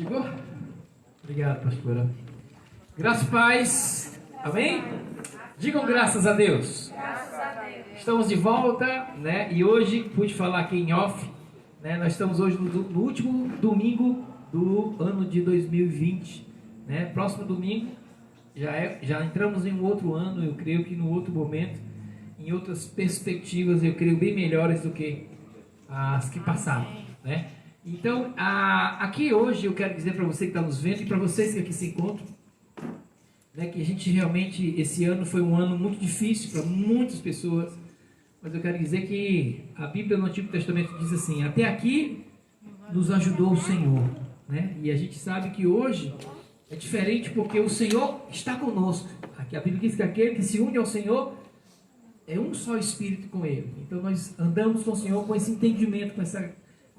Chegou? Obrigado, pastora. Graças e paz. Amém? Digam graças a Deus. Graças a Deus. Estamos de volta, né? E hoje, pude falar aqui em off, né? Nós estamos hoje no último domingo do ano de 2020, né? Próximo domingo, já entramos em um outro ano, eu creio que no outro momento, em outras perspectivas, eu creio bem melhores do que as que passaram, né? Então, aqui hoje eu quero dizer para você que está nos vendo e para vocês que aqui se encontram, né, que a gente realmente, esse ano foi um ano muito difícil para muitas pessoas, mas eu quero dizer que a Bíblia no Antigo Testamento diz assim: até aqui nos ajudou o Senhor, né? E a gente sabe que hoje é diferente porque o Senhor está conosco. Aqui a Bíblia diz que aquele que se une ao Senhor é um só espírito com Ele. Então nós andamos com o Senhor com esse entendimento, com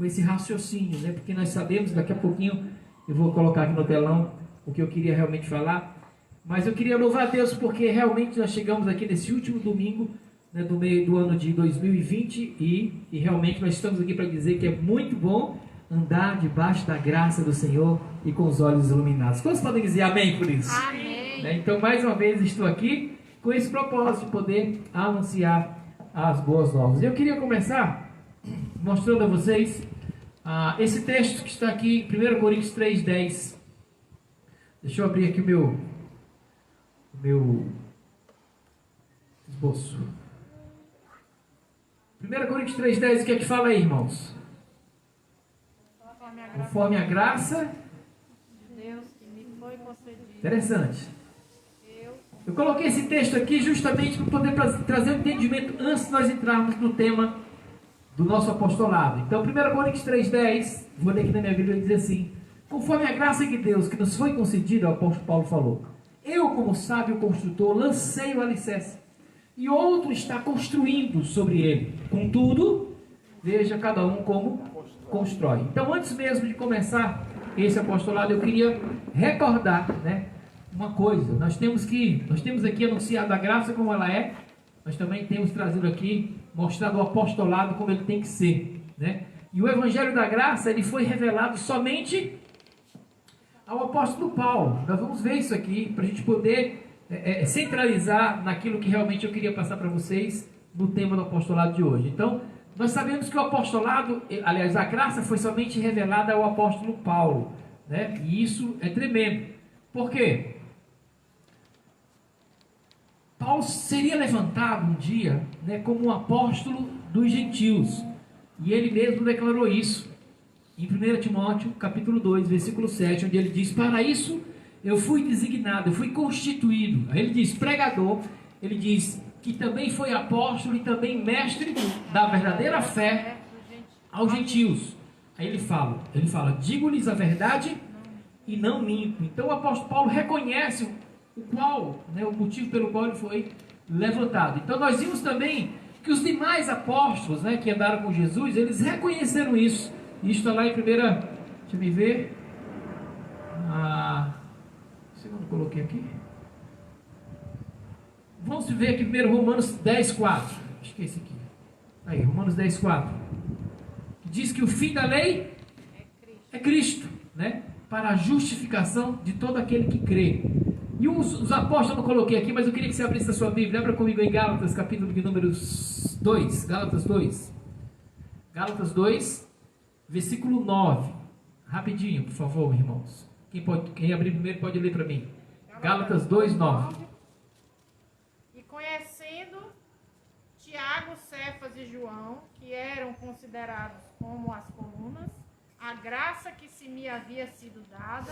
esse raciocínio, né? Porque nós sabemos, daqui a pouquinho eu vou colocar aqui no telão o que eu queria realmente falar. Mas eu queria louvar a Deus porque realmente nós chegamos aqui nesse último domingo, né, do meio do ano de 2020 e realmente nós estamos aqui para dizer que é muito bom andar debaixo da graça do Senhor e com os olhos iluminados. Quantos podem dizer amém por isso? Amém. Né? Então mais uma vez estou aqui com esse propósito de poder anunciar as boas novas. Eu queria começar mostrando a vocês esse texto que está aqui em 1 Coríntios 3,10. Deixa eu abrir aqui o meu esboço. 1 Coríntios 3,10, o que é que fala aí, irmãos? Conforme a graça de Deus que me foi concedida. Interessante. Eu coloquei esse texto aqui justamente para poder trazer um entendimento antes de nós entrarmos no tema do nosso apostolado. Então, 1 Coríntios 3,10, vou ler aqui na minha Bíblia, diz assim: conforme a graça de Deus que nos foi concedida, o apóstolo Paulo falou, eu, como sábio construtor, lancei o alicerce, e outro está construindo sobre ele. Contudo, veja cada um como constrói. Então, antes mesmo de começar esse apostolado, eu queria recordar, né, uma coisa. Nós temos aqui anunciado a graça como ela é, nós também temos trazido aqui, mostrado o apostolado como ele tem que ser, né? E o Evangelho da Graça, ele foi revelado somente ao apóstolo Paulo. Nós vamos ver isso aqui, para a gente poder centralizar naquilo que realmente eu queria passar para vocês no tema do apostolado de hoje. Então, nós sabemos que o apostolado, aliás, a graça foi somente revelada ao apóstolo Paulo, né? E isso é tremendo. Por quê? Paulo seria levantado um dia, né, como um apóstolo dos gentios, e ele mesmo declarou isso em 1 Timóteo capítulo 2, versículo 7, onde ele diz: para isso eu fui designado, eu fui constituído. Aí ele diz pregador, ele diz que também foi apóstolo e também mestre da verdadeira fé aos gentios. Aí ele fala, digo-lhes a verdade e não minto. Então o apóstolo Paulo reconhece o motivo pelo qual ele foi levantado. Então nós vimos também que os demais apóstolos, né, que andaram com Jesus, eles reconheceram isso. Isso está lá em primeira, deixa eu ver, se eu não coloquei aqui, vamos ver aqui primeiro Romanos 10,4, acho que é esse aqui, aí, Romanos 10,4, diz que o fim da lei é Cristo, né, para a justificação de todo aquele que crê. E os apóstolos eu não coloquei aqui, mas eu queria que você abrisse a sua Bíblia. Abra comigo em Gálatas, capítulo de número 2. Gálatas 2. Gálatas 2, versículo 9. Rapidinho, por favor, irmãos. Quem abrir primeiro pode ler para mim. Gálatas 2, 9. E conhecendo Tiago, Cefas e João, que eram considerados como as colunas, a graça que se me havia sido dada,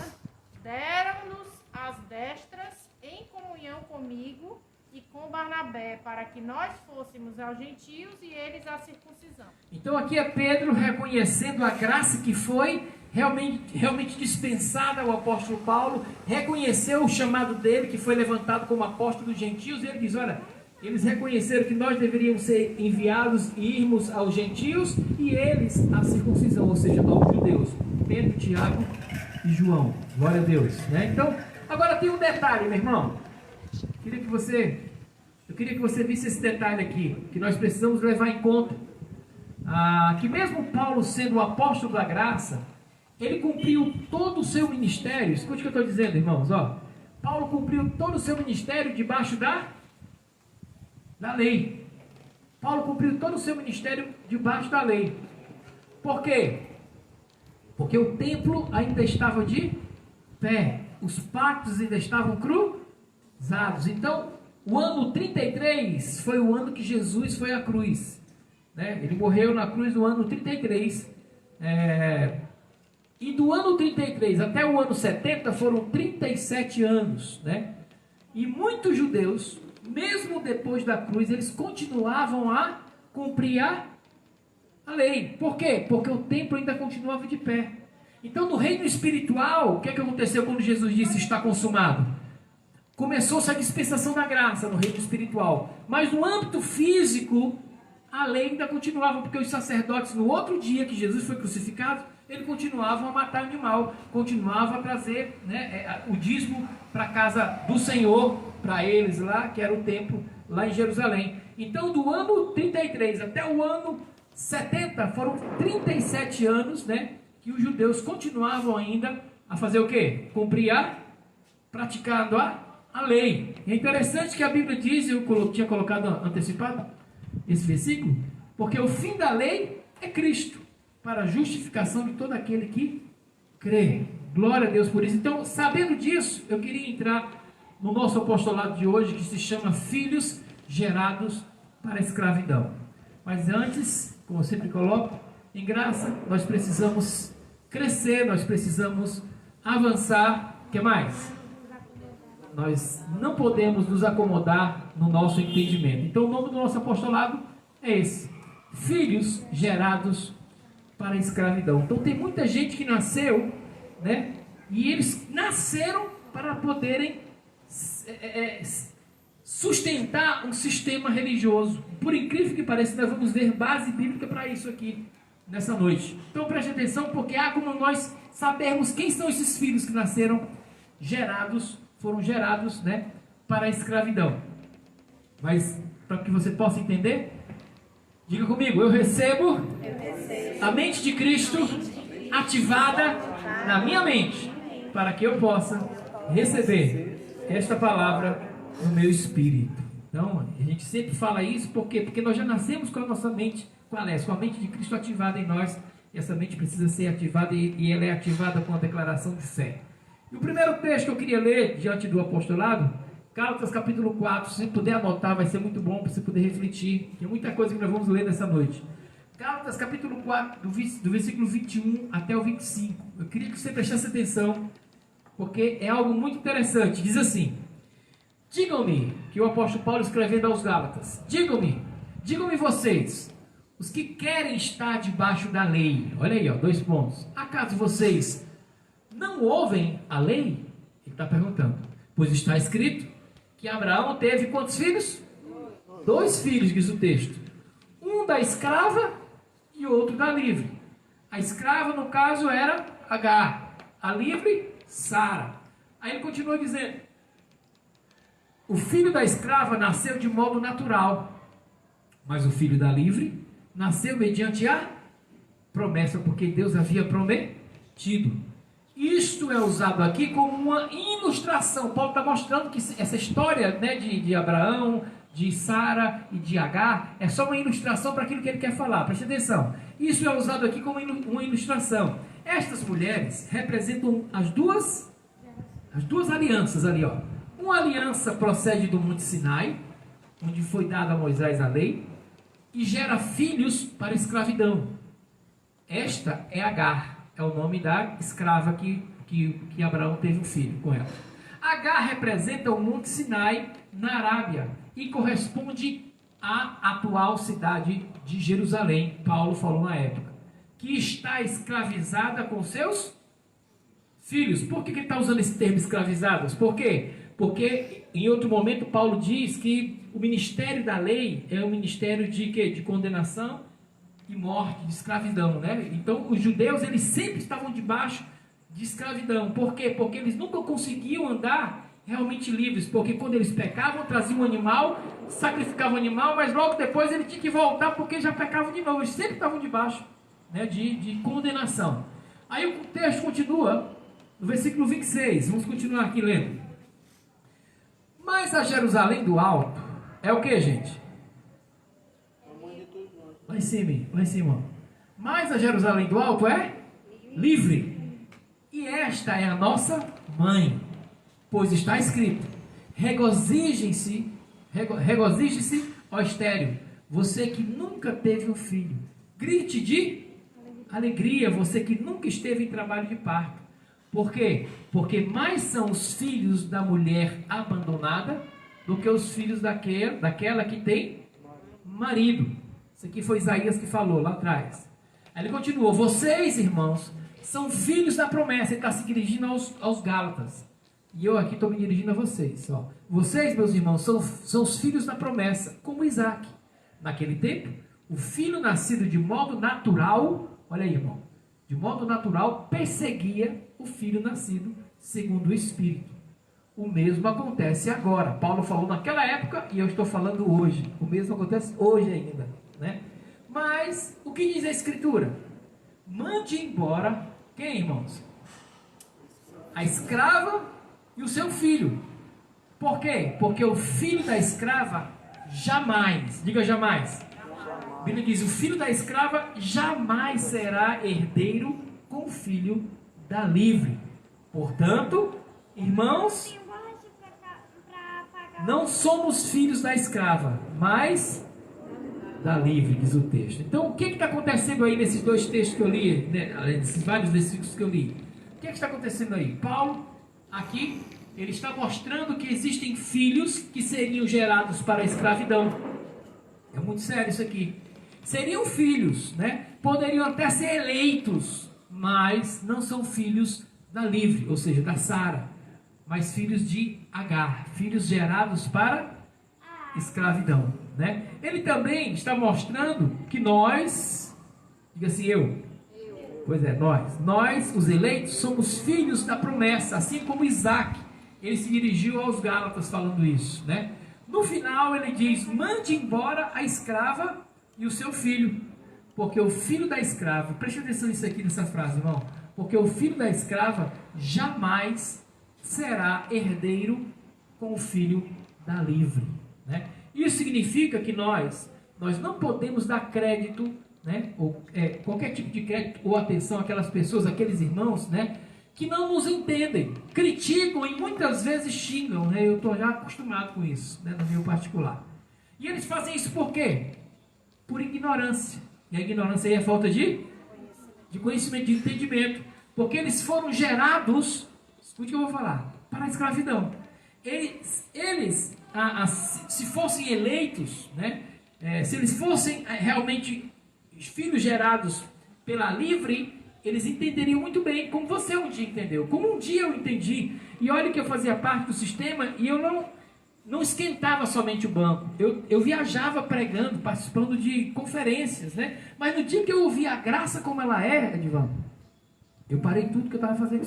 deram-nos as destras em comunhão comigo e com Barnabé, para que nós fôssemos aos gentios e eles à circuncisão. Então aqui é Pedro reconhecendo a graça que foi realmente dispensada ao apóstolo Paulo, reconheceu o chamado dele, que foi levantado como apóstolo dos gentios, e ele diz, olha, eles reconheceram que nós deveríamos ser enviados e irmos aos gentios e eles à circuncisão, ou seja, aos judeus. Pedro, Tiago e João, glória a Deus, né? Então, agora tem um detalhe, meu irmão. Eu queria que você visse esse detalhe aqui, que nós precisamos levar em conta, que mesmo Paulo sendo o apóstolo da graça, ele cumpriu todo o seu ministério. Escute o que eu estou dizendo, irmãos. Ó, Paulo cumpriu todo o seu ministério debaixo da lei. Paulo cumpriu todo o seu ministério debaixo da lei. Por quê? Porque o templo ainda estava de pé. Os pactos ainda estavam cruzados. Então, o ano 33 foi o ano que Jesus foi à cruz. Né? Ele morreu na cruz no ano 33. E do ano 33 até o ano 70 foram 37 anos. Né? E muitos judeus, mesmo depois da cruz, eles continuavam a cumprir a lei. Por quê? Porque o templo ainda continuava de pé. Então, no reino espiritual, o que aconteceu quando Jesus disse está consumado? Começou-se a dispensação da graça no reino espiritual. Mas no âmbito físico, a lei ainda continuava, porque os sacerdotes, no outro dia que Jesus foi crucificado, eles continuavam a matar animal, continuavam a trazer, né, o dízimo para a casa do Senhor, para eles lá, que era o templo lá em Jerusalém. Então, do ano 33 até o ano 70, foram 37 anos, né, que os judeus continuavam ainda a fazer o quê? Praticando a lei. É interessante que a Bíblia diz, eu tinha colocado antecipado esse versículo, porque o fim da lei é Cristo, para a justificação de todo aquele que crê. Glória a Deus por isso. Então, sabendo disso, eu queria entrar no nosso apostolado de hoje, que se chama Filhos Gerados para a Escravidão. Mas antes, como eu sempre coloco, em graça, nós precisamos crescer, nós precisamos avançar. O que mais? Nós não podemos nos acomodar no nosso entendimento. Então, o nome do nosso apostolado é esse: Filhos Gerados para a Escravidão. Então, tem muita gente que nasceu, né? E eles nasceram para poderem sustentar um sistema religioso. Por incrível que pareça, nós vamos ver base bíblica para isso aqui nessa noite. Então preste atenção, porque há como nós sabermos quem são esses filhos que nasceram foram gerados, né, para a escravidão. Mas para que você possa entender, diga comigo: eu recebo a mente de Cristo ativada na minha mente, para que eu possa receber esta palavra no meu espírito. Então, a gente sempre fala isso, por quê? Porque nós já nascemos com a nossa mente, com a mente de Cristo ativada em nós, e essa mente precisa ser ativada, e ela é ativada com a declaração de fé. E o primeiro texto que eu queria ler diante do apostolado, Gálatas capítulo 4, se puder anotar, vai ser muito bom para você poder refletir, tem muita coisa que nós vamos ler nessa noite. Gálatas capítulo 4, do versículo 21 até o 25, eu queria que você prestasse atenção, porque é algo muito interessante. Diz assim: digam-me, que o apóstolo Paulo escrevendo aos Gálatas, digam-me vocês, os que querem estar debaixo da lei. Olha aí, ó, 2 pontos. Acaso vocês não ouvem a lei? Ele está perguntando. Pois está escrito que Abraão teve quantos filhos? 2 filhos, diz o texto. Um da escrava e outro da livre. A escrava, no caso, era Agar. A livre, Sara. Aí ele continua dizendo: o filho da escrava nasceu de modo natural, mas o filho da livre nasceu mediante a promessa, porque Deus havia prometido. Isto é usado aqui como uma ilustração. Paulo está mostrando que essa história, né, de Abraão, de Sara e de Agar é só uma ilustração para aquilo que ele quer falar. Preste atenção. Isso é usado aqui como uma ilustração. Estas mulheres representam as duas alianças ali, ó. Uma aliança procede do Monte Sinai, onde foi dada a Moisés a lei, e gera filhos para a escravidão. Esta é Agar, é o nome da escrava que Abraão teve um filho com ela. Agar representa o Monte Sinai na Arábia e corresponde à atual cidade de Jerusalém, Paulo falou na época, que está escravizada com seus filhos. Por que ele está usando esse termo escravizados? Por quê? Porque em outro momento Paulo diz que o ministério da lei é um ministério de quê? De condenação e morte, de escravidão, né? Então os judeus, eles sempre estavam debaixo de escravidão. Por quê? Porque eles nunca conseguiam andar realmente livres, porque quando eles pecavam, traziam um animal, sacrificavam o animal, mas logo depois ele tinha que voltar porque já pecavam de novo. Eles sempre estavam debaixo, né, de condenação. Aí o texto continua no versículo 26. Vamos continuar aqui lendo. Mas a Jerusalém do alto é o que, gente? Lá em cima, lá em cima. Mas a Jerusalém do alto é livre. E esta é a nossa mãe. Pois está escrito: regozije-se, ó estéril, você que nunca teve um filho. Grite de alegria, você que nunca esteve em trabalho de parto. Por quê? Porque mais são os filhos da mulher abandonada do que os filhos daquela que tem marido. Isso aqui foi Isaías que falou lá atrás. Aí ele continuou: vocês, irmãos, são filhos da promessa. Ele está se dirigindo aos Gálatas. E eu aqui estou me dirigindo a vocês. Ó. Vocês, meus irmãos, são os filhos da promessa, como Isaac. Naquele tempo, o filho nascido de modo natural, olha aí, irmão, de modo natural, perseguia o filho nascido segundo o Espírito. O mesmo acontece agora. Paulo falou naquela época e eu estou falando hoje. O mesmo acontece hoje ainda, né? Mas, o que diz a Escritura? Mande embora, quem, irmãos? A escrava e o seu filho. Por quê? Porque o filho da escrava jamais, diga jamais. A Bíblia diz: o filho da escrava jamais será herdeiro com o filho da livre. Portanto, irmãos, não somos filhos da escrava, mas da livre, diz o texto. Então, o que está acontecendo aí nesses dois textos que eu li, né, nesses vários versículos que eu li? O que está acontecendo aí? Paulo, aqui, ele está mostrando que existem filhos que seriam gerados para a escravidão. É muito sério isso aqui. Seriam filhos, né? Poderiam até ser eleitos, mas não são filhos da livre, ou seja, da Sara, mas filhos de Agar, filhos gerados para escravidão, né? Ele também está mostrando que nós, diga assim, eu. Pois é, nós, os eleitos, somos filhos da promessa, assim como Isaac. Ele se dirigiu aos Gálatas falando isso, né? No final ele diz: mande embora a escrava e o seu filho, porque o filho da escrava, preste atenção nisso aqui, nessa frase, irmão, porque o filho da escrava jamais será herdeiro com o filho da livre, né? Isso significa que nós não podemos dar crédito, né, ou qualquer tipo de crédito ou atenção àquelas pessoas, aqueles irmãos, né, que não nos entendem, criticam e muitas vezes xingam, né? Eu estou já acostumado com isso, né, no meu particular. E eles fazem isso por quê? Por ignorância. E a ignorância aí é falta de conhecimento, de entendimento. Porque eles foram gerados, escute o que eu vou falar, para a escravidão. Eles se fossem eleitos, né, se eles fossem realmente filhos gerados pela livre, eles entenderiam muito bem, como você um dia entendeu, como um dia eu entendi. E olha que eu fazia parte do sistema e eu não esquentava somente o banco. Eu viajava pregando, participando de conferências, né? Mas no dia que eu ouvi a graça como ela é, Edvan, eu parei tudo que eu estava fazendo.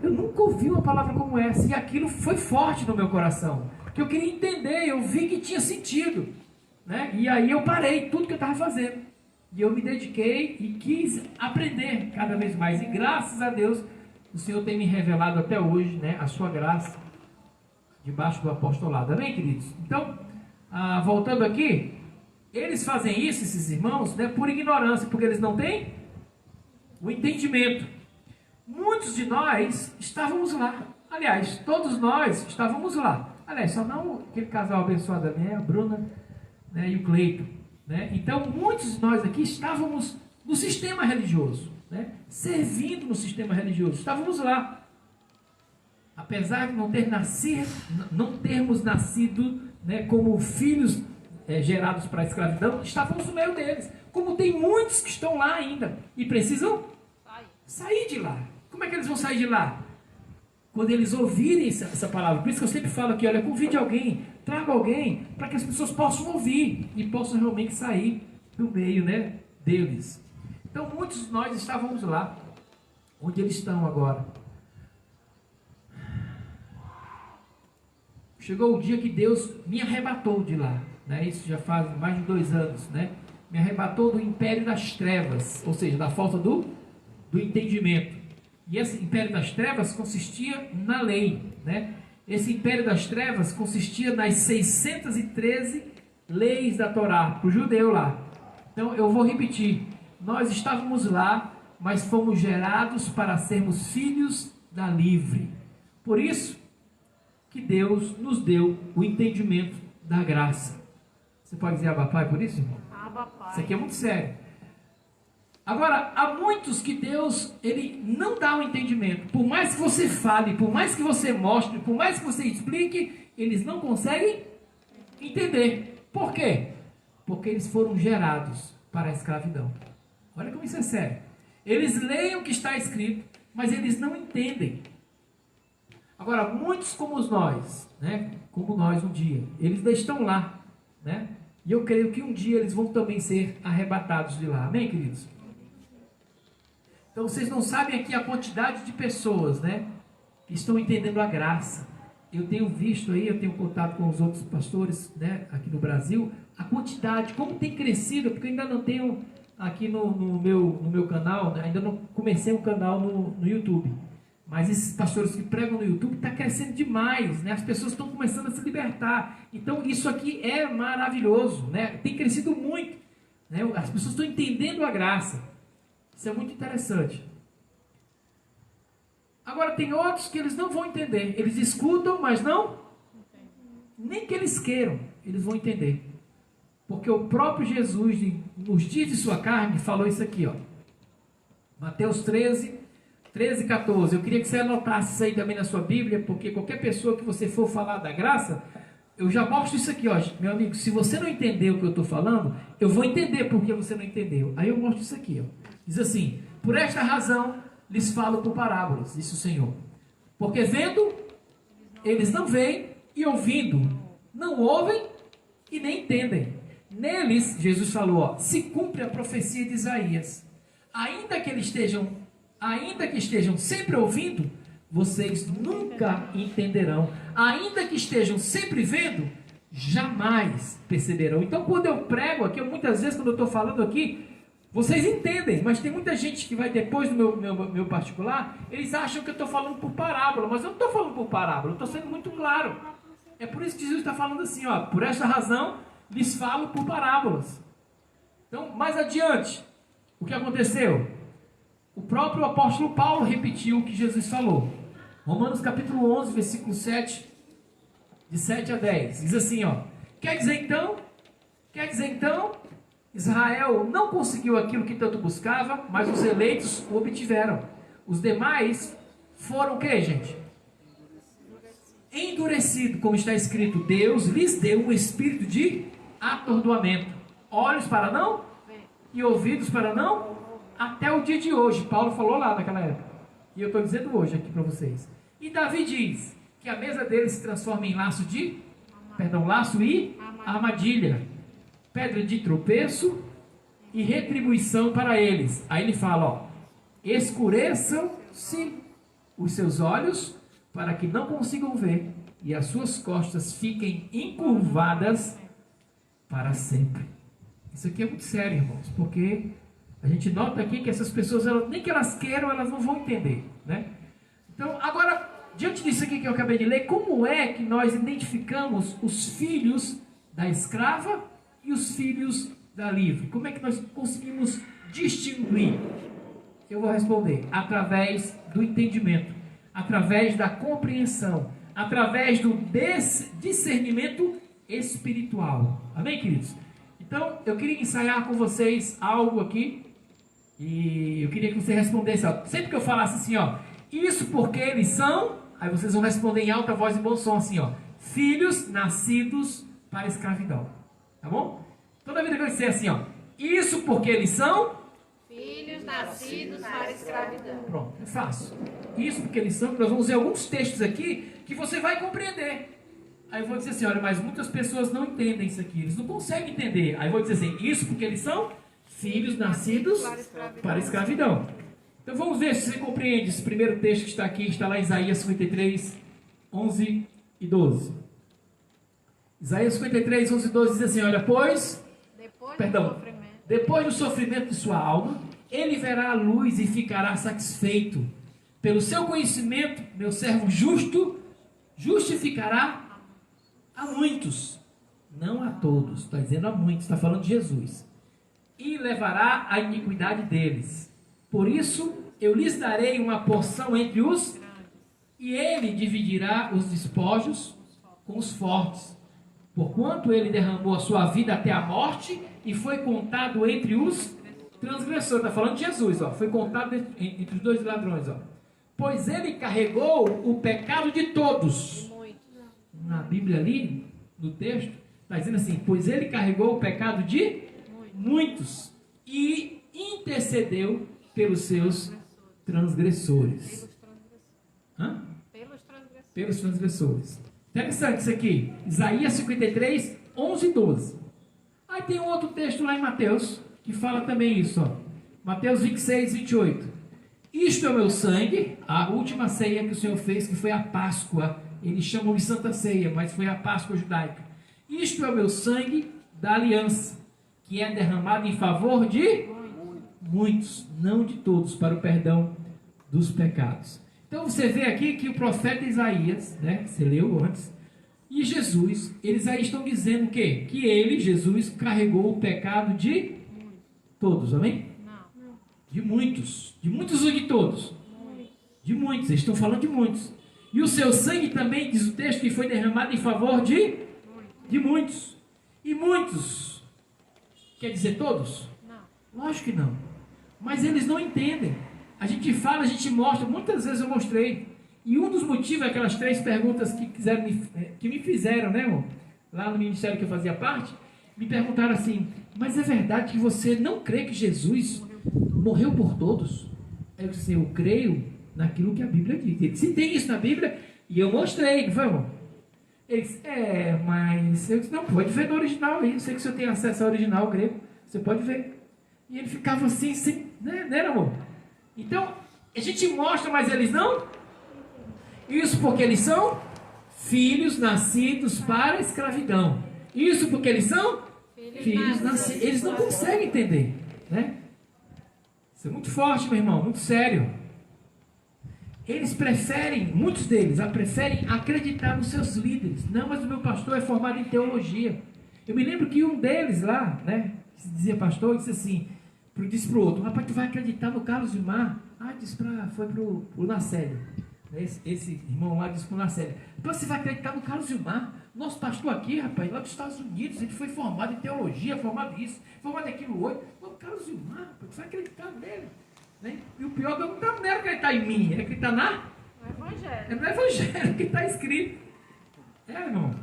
Eu nunca ouvi uma palavra como essa. E aquilo foi forte no meu coração. Que eu queria entender, eu vi que tinha sentido, né? E aí eu parei tudo que eu estava fazendo. E eu me dediquei e quis aprender cada vez mais. E graças a Deus, o Senhor tem me revelado até hoje, né, a sua graça, debaixo do apostolado. Amém, queridos? Então, voltando aqui, eles fazem isso, esses irmãos, né, por ignorância, porque eles não têm o entendimento. Muitos de nós estávamos lá. Aliás, todos nós estávamos lá. Aliás, só não aquele casal abençoado da minha, a Bruna, né, e o Cleito. Né? Então, muitos de nós aqui estávamos no sistema religioso, né? Servindo no sistema religioso. Estávamos lá. Apesar de não termos nascido, né, como filhos gerados para a escravidão, estávamos no meio deles. Como tem muitos que estão lá ainda e precisam sair de lá. Como é que eles vão sair de lá? Quando eles ouvirem essa palavra. Por isso que eu sempre falo aqui, olha, convide alguém, traga alguém, para que as pessoas possam ouvir e possam realmente sair do meio, né, deles. Então, muitos de nós estávamos lá, onde eles estão agora. Chegou o dia que Deus me arrebatou de lá, né? Isso já faz mais de 2 anos, né? Me arrebatou do império das trevas, ou seja, da falta do do entendimento. E esse império das trevas consistia na lei, né? Esse império das trevas consistia nas 613 leis da Torá, para o judeu lá. Então eu vou repetir: nós estávamos lá, mas fomos gerados para sermos filhos da livre. Por isso que Deus nos deu o entendimento da graça. Você pode dizer Abba Pai por isso, irmão? Abba Pai. Isso aqui é muito sério. Agora, há muitos que Deus, ele não dá o entendimento. Por mais que você fale, por mais que você mostre, por mais que você explique, eles não conseguem entender. Por quê? Porque eles foram gerados para a escravidão. Olha como isso é sério. Eles leem o que está escrito, mas eles não entendem. Agora, muitos como nós, né? Como nós um dia, eles estão lá, né? E eu creio que um dia eles vão também ser arrebatados de lá. Amém, queridos? Então vocês não sabem aqui a quantidade de pessoas, né, que estão entendendo a graça. Eu tenho visto aí, eu tenho contato com os outros pastores, né, aqui no Brasil, a quantidade, como tem crescido, porque eu ainda não tenho aqui no meu canal, né, ainda não comecei um canal no YouTube. Mas esses pastores que pregam no YouTube está crescendo demais, né? As pessoas estão começando a se libertar. Então isso aqui é maravilhoso, né? Tem crescido muito, né? As pessoas estão entendendo a graça. Isso é muito interessante. Agora tem outros que eles não vão entender. Eles escutam, mas não. Nem que eles queiram, eles vão entender. Porque o próprio Jesus, nos dias de sua carne, falou isso aqui, ó. Mateus 13, 14. Eu queria que você anotasse isso aí também na sua Bíblia, porque qualquer pessoa que você for falar da graça, eu já mostro isso aqui, ó. Meu amigo, se você não entendeu o que eu estou falando, eu vou entender porque você não entendeu. Aí eu mostro isso aqui, ó. Diz assim: por esta razão lhes falo por parábolas, disse o Senhor. Porque vendo, eles não veem, e ouvindo, não ouvem e nem entendem. Neles, Jesus falou, ó, se cumpre a profecia de Isaías. Ainda que estejam sempre ouvindo, vocês nunca entenderão. Ainda que estejam sempre vendo, jamais perceberão. Então, quando eu prego aqui, muitas vezes, quando eu estou falando aqui, vocês entendem, mas tem muita gente que vai depois do meu particular, eles acham que eu estou falando por parábola, mas eu não estou falando por parábola, eu estou sendo muito claro. É por isso que Jesus está falando assim, ó, por esta razão, lhes falo por parábolas. Então, mais adiante, o que aconteceu? O próprio apóstolo Paulo repetiu o que Jesus falou. Romanos capítulo 11, versículo 7, de 7 a 10. Diz assim, ó. Quer dizer então, Israel não conseguiu aquilo que tanto buscava, mas os eleitos o obtiveram. Os demais foram o que, gente? Endurecido, como está escrito, Deus lhes deu um espírito de atordoamento. Olhos para não e ouvidos para não, até o dia de hoje. Paulo falou lá naquela época. E eu estou dizendo hoje aqui para vocês. E Davi diz que a mesa dele se transforma em laço e armadilha, pedra de tropeço e retribuição para eles. Aí ele fala, ó, escureçam-se os seus olhos para que não consigam ver, e as suas costas fiquem encurvadas para sempre. Isso aqui é muito sério, irmãos, porque a gente nota aqui que essas pessoas, nem que elas queiram, elas não vão entender, né? Então, agora, diante disso aqui que eu acabei de ler, como é que nós identificamos os filhos da escrava e os filhos da livre? Como é que nós conseguimos distinguir? Eu vou responder: através do entendimento, através da compreensão, através do discernimento espiritual. Amém, queridos? Então, eu queria ensaiar com vocês algo aqui, e eu queria que você respondesse, ó, sempre que eu falasse assim, ó, isso porque eles são, aí vocês vão responder em alta voz e bom som assim, ó, filhos nascidos para a escravidão, tá bom? Toda vida que eu disser assim, ó, isso porque eles são filhos nascidos para a escravidão. Pronto, é fácil. Isso porque eles são, nós vamos ver alguns textos aqui que você vai compreender. Aí eu vou dizer assim, olha, mas muitas pessoas não entendem isso aqui, eles não conseguem entender. Aí eu vou dizer assim, isso porque eles são filhos nascidos para a escravidão. Então vamos ver se você compreende esse primeiro texto que está aqui, está lá em Isaías 53, 11 e 12. Isaías 53, 11 e 12 diz assim, olha, depois do sofrimento de sua alma, ele verá a luz e ficará satisfeito. Pelo seu conhecimento, meu servo justo justificará a muitos, não a todos, está dizendo a muitos, está falando de Jesus, e levará a iniquidade deles. Por isso, eu lhes darei uma porção entre os, e ele dividirá os despojos com os fortes, porquanto ele derramou a sua vida até a morte, e foi contado entre os transgressores. Está falando de Jesus, ó, foi contado entre os dois ladrões, ó. Pois ele carregou o pecado de todos. Na Bíblia ali, no texto, está dizendo assim, pois ele carregou o pecado de muitos e intercedeu pelos seus transgressores. Hã? Pelos transgressores. Interessante isso aqui. Isaías 53, 11 e 12. Aí tem um outro texto lá em Mateus, que fala também isso, ó. Mateus 26, 28. Isto é o meu sangue, a última ceia que o Senhor fez, que foi a Páscoa. Eles chamam de Santa Ceia, mas foi a Páscoa judaica. Isto é o meu sangue da aliança, que é derramado em favor de muitos, não de todos, para o perdão dos pecados. Então você vê aqui que o profeta Isaías, né, você leu antes, e Jesus, eles aí estão dizendo o quê? Que ele, Jesus, carregou o pecado de todos, amém? De muitos ou de todos? De muitos, eles estão falando de muitos. E o seu sangue também, diz o texto, que foi derramado em favor de muitos. E muitos, quer dizer todos? Não. Lógico que não. Mas eles não entendem. A gente fala, a gente mostra, muitas vezes eu mostrei. E um dos motivos é aquelas 3 perguntas que me fizeram, né, irmão? Lá no ministério que eu fazia parte, me perguntaram assim, mas é verdade que você não crê que Jesus morreu por todos? Eu disse, eu creio naquilo que a Bíblia diz. Ele disse, se tem isso na Bíblia, e eu mostrei, não foi, irmão? Ele disse, mas... Eu disse, não, pode ver no original aí, eu sei que o senhor tem acesso ao original grego, você pode ver. E ele ficava assim, sem, né, amor? Então, a gente mostra, mas eles não. Isso porque eles são filhos nascidos para a escravidão. Isso porque eles são filhos nascidos. Eles não conseguem entender, né? Isso é muito forte, meu irmão, muito sério. Eles preferem, muitos deles, preferem acreditar nos seus líderes. Não, mas o meu pastor é formado em teologia. Eu me lembro que um deles lá, né, que se dizia pastor, disse assim, disse para o outro, rapaz, tu vai acreditar no Carlos Vilmar? Foi para o Nacélio. Esse irmão lá disse para o Nacélio, então você vai acreditar no Carlos Vilmar? Nosso pastor aqui, rapaz, lá dos Estados Unidos, ele foi formado em teologia, formado nisso, formado naquilo outro. O Carlos Vilmar, rapaz, você vai acreditar nele? Né? E o pior é que não é acreditar em mim, é acreditar no Evangelho, que está escrito. Irmão.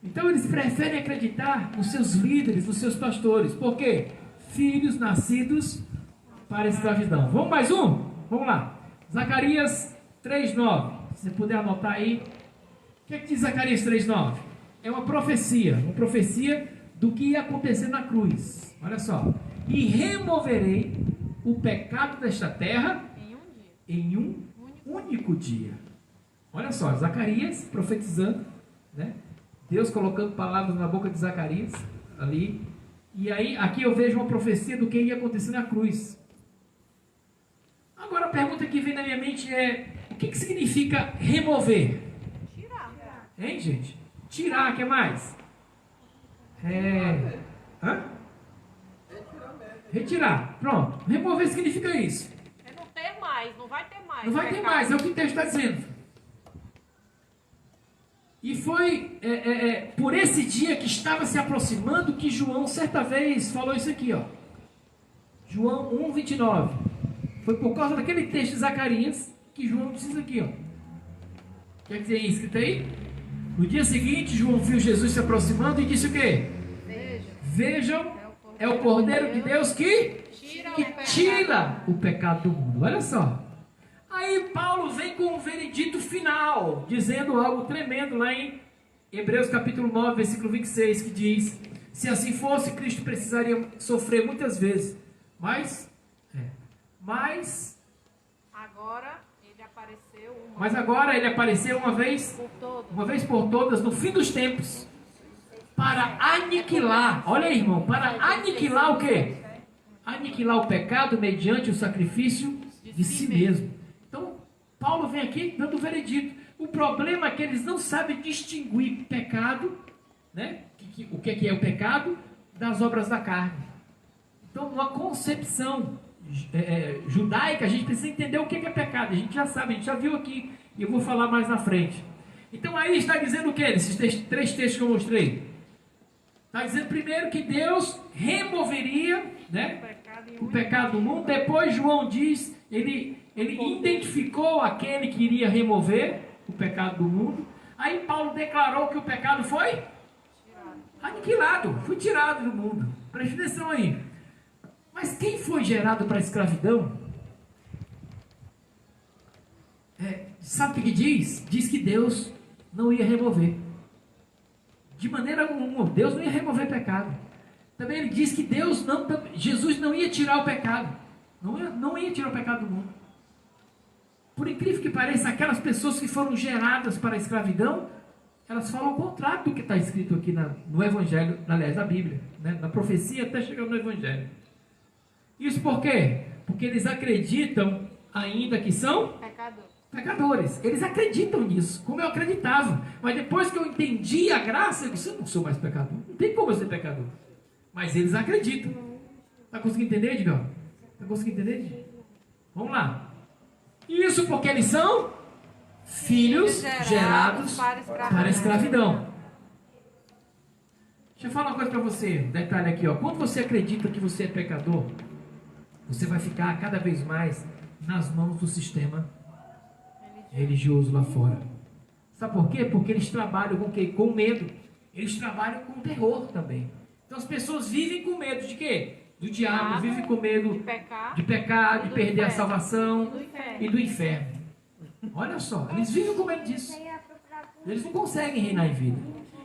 Então eles preferem acreditar nos seus líderes, nos seus pastores. Por quê? Filhos nascidos para a escravidão. Vamos mais um? Vamos lá. Zacarias 3:9. Se você puder anotar aí. O que é que diz Zacarias 3:9? É uma profecia do que ia acontecer na cruz. Olha só. E removerei o pecado desta terra em um único dia. Olha só, Zacarias profetizando, né? Deus colocando palavras na boca de Zacarias ali. E aí, aqui eu vejo uma profecia do que ia acontecer na cruz. Agora a pergunta que vem na minha mente é: o que significa remover? Tirar. Hein, gente? Tirar, o que mais? Retirar. Pronto. Remover significa isso. É não ter mais, não vai ter mais. Não vai ter mais, é o que o texto está dizendo. E foi por esse dia que estava se aproximando que João certa vez falou isso aqui, ó. João 1:29. Foi por causa daquele texto de Zacarias que João disse isso aqui, ó. Quer dizer isso escrito aí? No dia seguinte, João viu Jesus se aproximando e disse o quê? Vejam, é o Cordeiro de Deus que tira o pecado do mundo. Olha só. Aí Paulo vem com um veredito final, dizendo algo tremendo lá em Hebreus capítulo 9, versículo 26, que diz: se assim fosse, Cristo precisaria sofrer muitas vezes, mas agora ele apareceu uma vez por todas, no fim dos tempos, para aniquilar, olha aí, irmão, para aniquilar o quê? aniquilar o pecado mediante o sacrifício de si mesmo. Então, Paulo vem aqui dando o veredito. O problema é que eles não sabem distinguir pecado, né? O que é o pecado, das obras da carne. Então, numa concepção judaica, a gente precisa entender o que é pecado. A gente já sabe, a gente já viu aqui, e eu vou falar mais na frente. Então, aí está dizendo o que? Nesses três textos que eu mostrei. Está dizendo primeiro que Deus removeria, né, o pecado do mundo. Depois João diz, ele identificou aquele que iria remover o pecado do mundo. Aí Paulo declarou que o pecado foi aniquilado, foi tirado do mundo. Preste atenção aí. Mas quem foi gerado para a escravidão? Sabe o que diz? Diz que Deus não ia remover. De maneira alguma, Deus não ia remover pecado. Também ele diz que Jesus não ia tirar o pecado. Não ia tirar o pecado do mundo. Por incrível que pareça, aquelas pessoas que foram geradas para a escravidão, elas falam o contrário do que está escrito aqui no Evangelho, aliás, na Bíblia, né? Na profecia até chegar no Evangelho. Isso por quê? Porque eles acreditam ainda que são pecadores. Eles acreditam nisso, como eu acreditava. Mas depois que eu entendi a graça, eu disse, eu não sou mais pecador. Não tem como eu ser pecador. Mas eles acreditam. Está conseguindo entender, Edgar? Está conseguindo entender, Edgar? Vamos lá. Isso porque eles são filhos gerados para a escravidão. Deixa eu falar uma coisa para você. Um detalhe aqui, ó. Quando você acredita que você é pecador, você vai ficar cada vez mais nas mãos do sistema religioso lá fora. Sabe por quê? Porque eles trabalham com o quê? Com medo. Eles trabalham com terror também. Então as pessoas vivem com medo de quê? Do diabo, vivem com medo de pecar, de perder a salvação e do inferno. Olha só, eles vivem com medo disso. Eles não conseguem reinar em vida.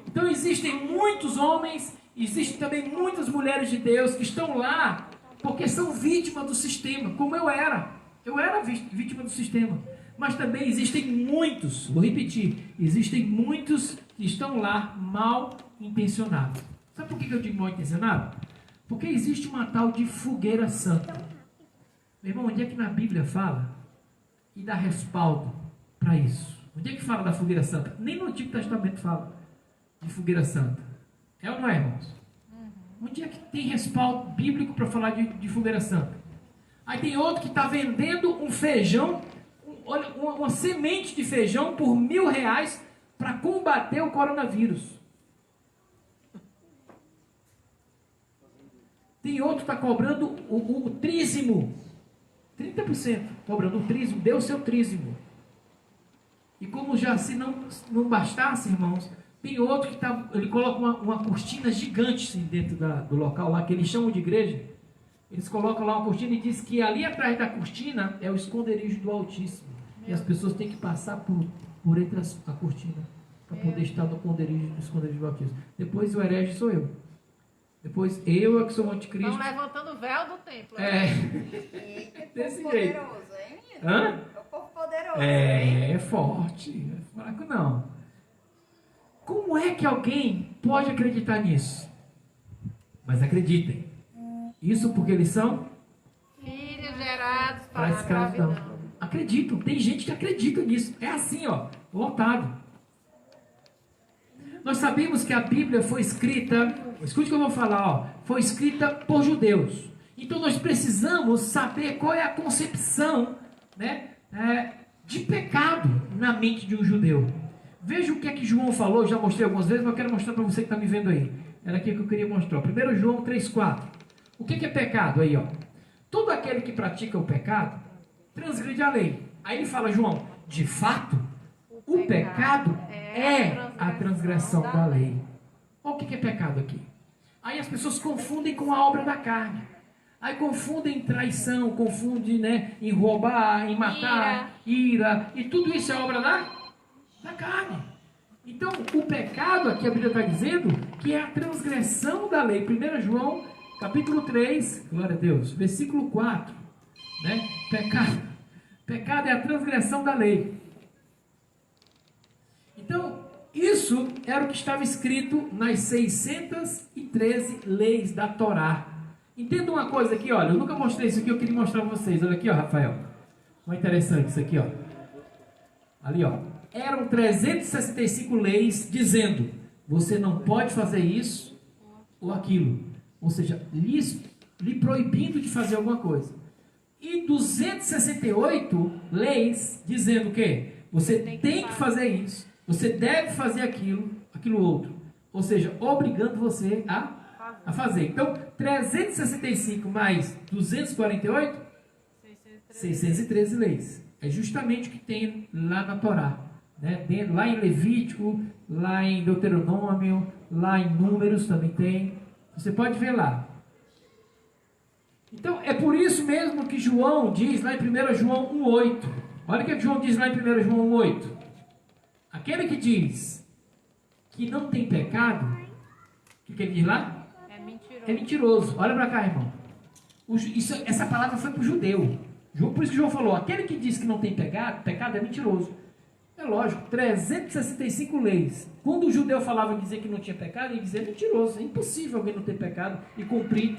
Então existem muitos homens, existem também muitas mulheres de Deus que estão lá porque são vítimas do sistema, como eu era. Eu era vítima do sistema. Mas também existem muitos, vou repetir, existem muitos que estão lá mal intencionados. Sabe por que eu digo mal intencionado? Porque existe uma tal de fogueira santa. Meu irmão, onde é que na Bíblia fala e dá respaldo para isso? Onde é que fala da fogueira santa? Nem no Antigo Testamento fala de fogueira santa. É ou não é, irmãos? Onde é que tem respaldo bíblico para falar de fogueira santa? Aí tem outro que está vendendo um feijão, olha, uma semente de feijão por R$1.000 para combater o coronavírus. Tem outro que está cobrando o trízimo, 30%, cobrando o trízimo, dê o seu trízimo. E como já se não bastasse, irmãos, tem outro que ele coloca uma cortina gigante assim, dentro do local lá, que eles chamam de igreja. Eles colocam lá uma cortina e diz que ali atrás da cortina é o esconderijo do Altíssimo. E as pessoas têm que passar por entre a cortina para poder estar no esconderijo do Altíssimo. Depois o herege sou eu. Depois eu é que sou o anticristo. Estão levantando o véu do templo. Eita, desse povo jeito. poderoso, hein, menino? Hã? É o povo poderoso, hein? É forte, não é fraco não. Como é que alguém pode acreditar nisso? Mas acreditem. Isso porque eles são Filhos gerados para a escravidão. Acreditam, tem gente que acredita nisso. É assim, ó, lotado. Nós sabemos que a Bíblia foi escrita, escute o que eu vou falar, ó, foi escrita por judeus. Então nós precisamos saber qual é a concepção, né, de pecado na mente de um judeu. Veja o que é que João falou, já mostrei algumas vezes, mas eu quero mostrar para você que está me vendo aí. Era aqui que eu queria mostrar. 1 João 3,4. O que é pecado aí, ó? Todo aquele que pratica o pecado transgride a lei. Aí ele fala, João, de fato, o pecado é a transgressão da lei. Olha o que é pecado aqui. Aí as pessoas confundem com a obra da carne. Aí confundem em traição, confundem, né, em roubar, em matar, ira. E tudo isso é obra da carne. Então, o pecado aqui, a Bíblia está dizendo que é a transgressão da lei. 1 João, capítulo 3, glória a Deus, versículo 4. Né? Pecado é a transgressão da lei. Então, isso era o que estava escrito nas 613 leis da Torá. Entenda uma coisa aqui, olha, eu nunca mostrei isso aqui, eu queria mostrar para vocês. Olha aqui, ó, Rafael. Muito interessante isso aqui, ó. Ali, ó. Eram 365 leis dizendo, você não pode fazer isso ou aquilo. Ou seja, lhe proibindo de fazer alguma coisa. E 268 leis dizendo o quê? Você tem que fazer isso, você deve fazer aquilo outro. Ou seja, obrigando você a fazer. Então, 365 mais 248, 613 leis. É justamente o que tem lá na Torá. Né? Lá em Levítico, lá em Deuteronômio, lá em Números também tem. Você pode ver lá. Então, é por isso mesmo que João diz lá em 1 João 1,8. Olha o que João diz lá em 1 João 1,8. Aquele que diz que não tem pecado, o que ele diz lá? É mentiroso. Olha para cá, irmão. Essa palavra foi para o judeu. Por isso que João falou, aquele que diz que não tem pecado é mentiroso. É lógico, 365 leis. Quando o judeu falava em dizer que não tinha pecado, ele dizia mentiroso. É impossível alguém não ter pecado e cumprir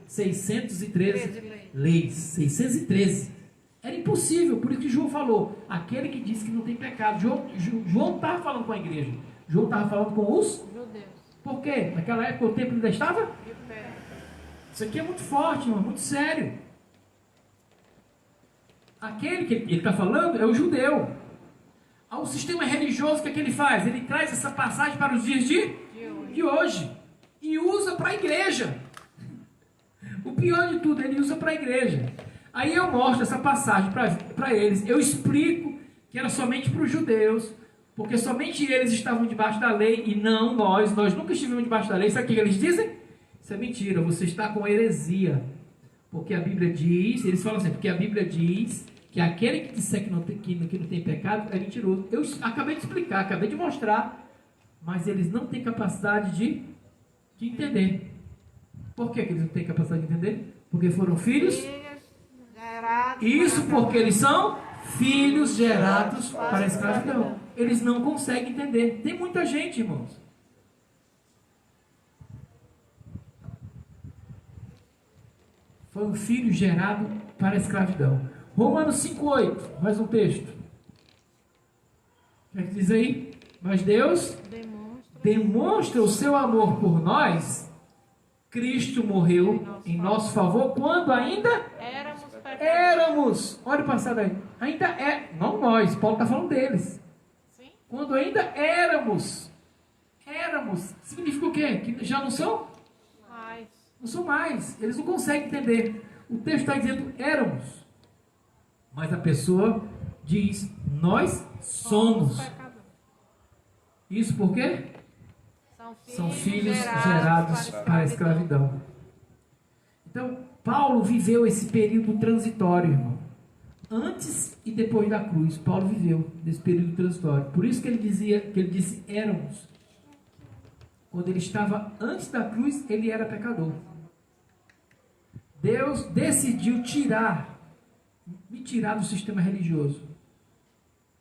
613 leis. 613. Era impossível, por isso que João falou, aquele que diz que não tem pecado. João estava falando com a igreja. João estava falando com os judeus. Por quê? Naquela época o templo ainda estava? Isso aqui é muito forte, irmão, muito sério. Aquele que ele está falando é o judeu. O sistema religioso, o que é que ele faz? Ele traz essa passagem para os dias de hoje. E usa para a igreja. O pior de tudo, ele usa para a igreja. Aí eu mostro essa passagem para eles. Eu explico que era somente para os judeus. Porque somente eles estavam debaixo da lei e não nós. Nós nunca estivemos debaixo da lei. Sabe o que eles dizem? Isso é mentira. Você está com heresia. Porque a Bíblia diz, eles falam assim, porque a Bíblia diz que aquele que disser que não tem pecado é mentiroso. Eu acabei de explicar, acabei de mostrar, mas eles não têm capacidade de entender. Por que eles não têm capacidade de entender? Porque foram filhos gerados. Isso porque eles são filhos gerados para a escravidão. Eles não conseguem entender. Tem muita gente, irmãos. Foi um filho gerado para a escravidão. Romanos 5,8. Mais um texto. O que diz aí? Mas Deus demonstra o seu amor por nós. Cristo morreu em nosso favor quando ainda éramos. Olha o passado aí. Ainda é. Não nós. Paulo está falando deles. Sim. Quando ainda éramos. Éramos. Significa o quê? Que já não são? Não são mais. Eles não conseguem entender. O texto está dizendo éramos. Mas a pessoa diz nós somos. Isso por quê? São filhos gerados para a escravidão. Então, Paulo viveu esse período transitório, irmão. Antes e depois da cruz, Paulo viveu esse período transitório. Por isso que ele disse éramos. Quando ele estava antes da cruz, ele era pecador. Deus decidiu me tirar do sistema religioso.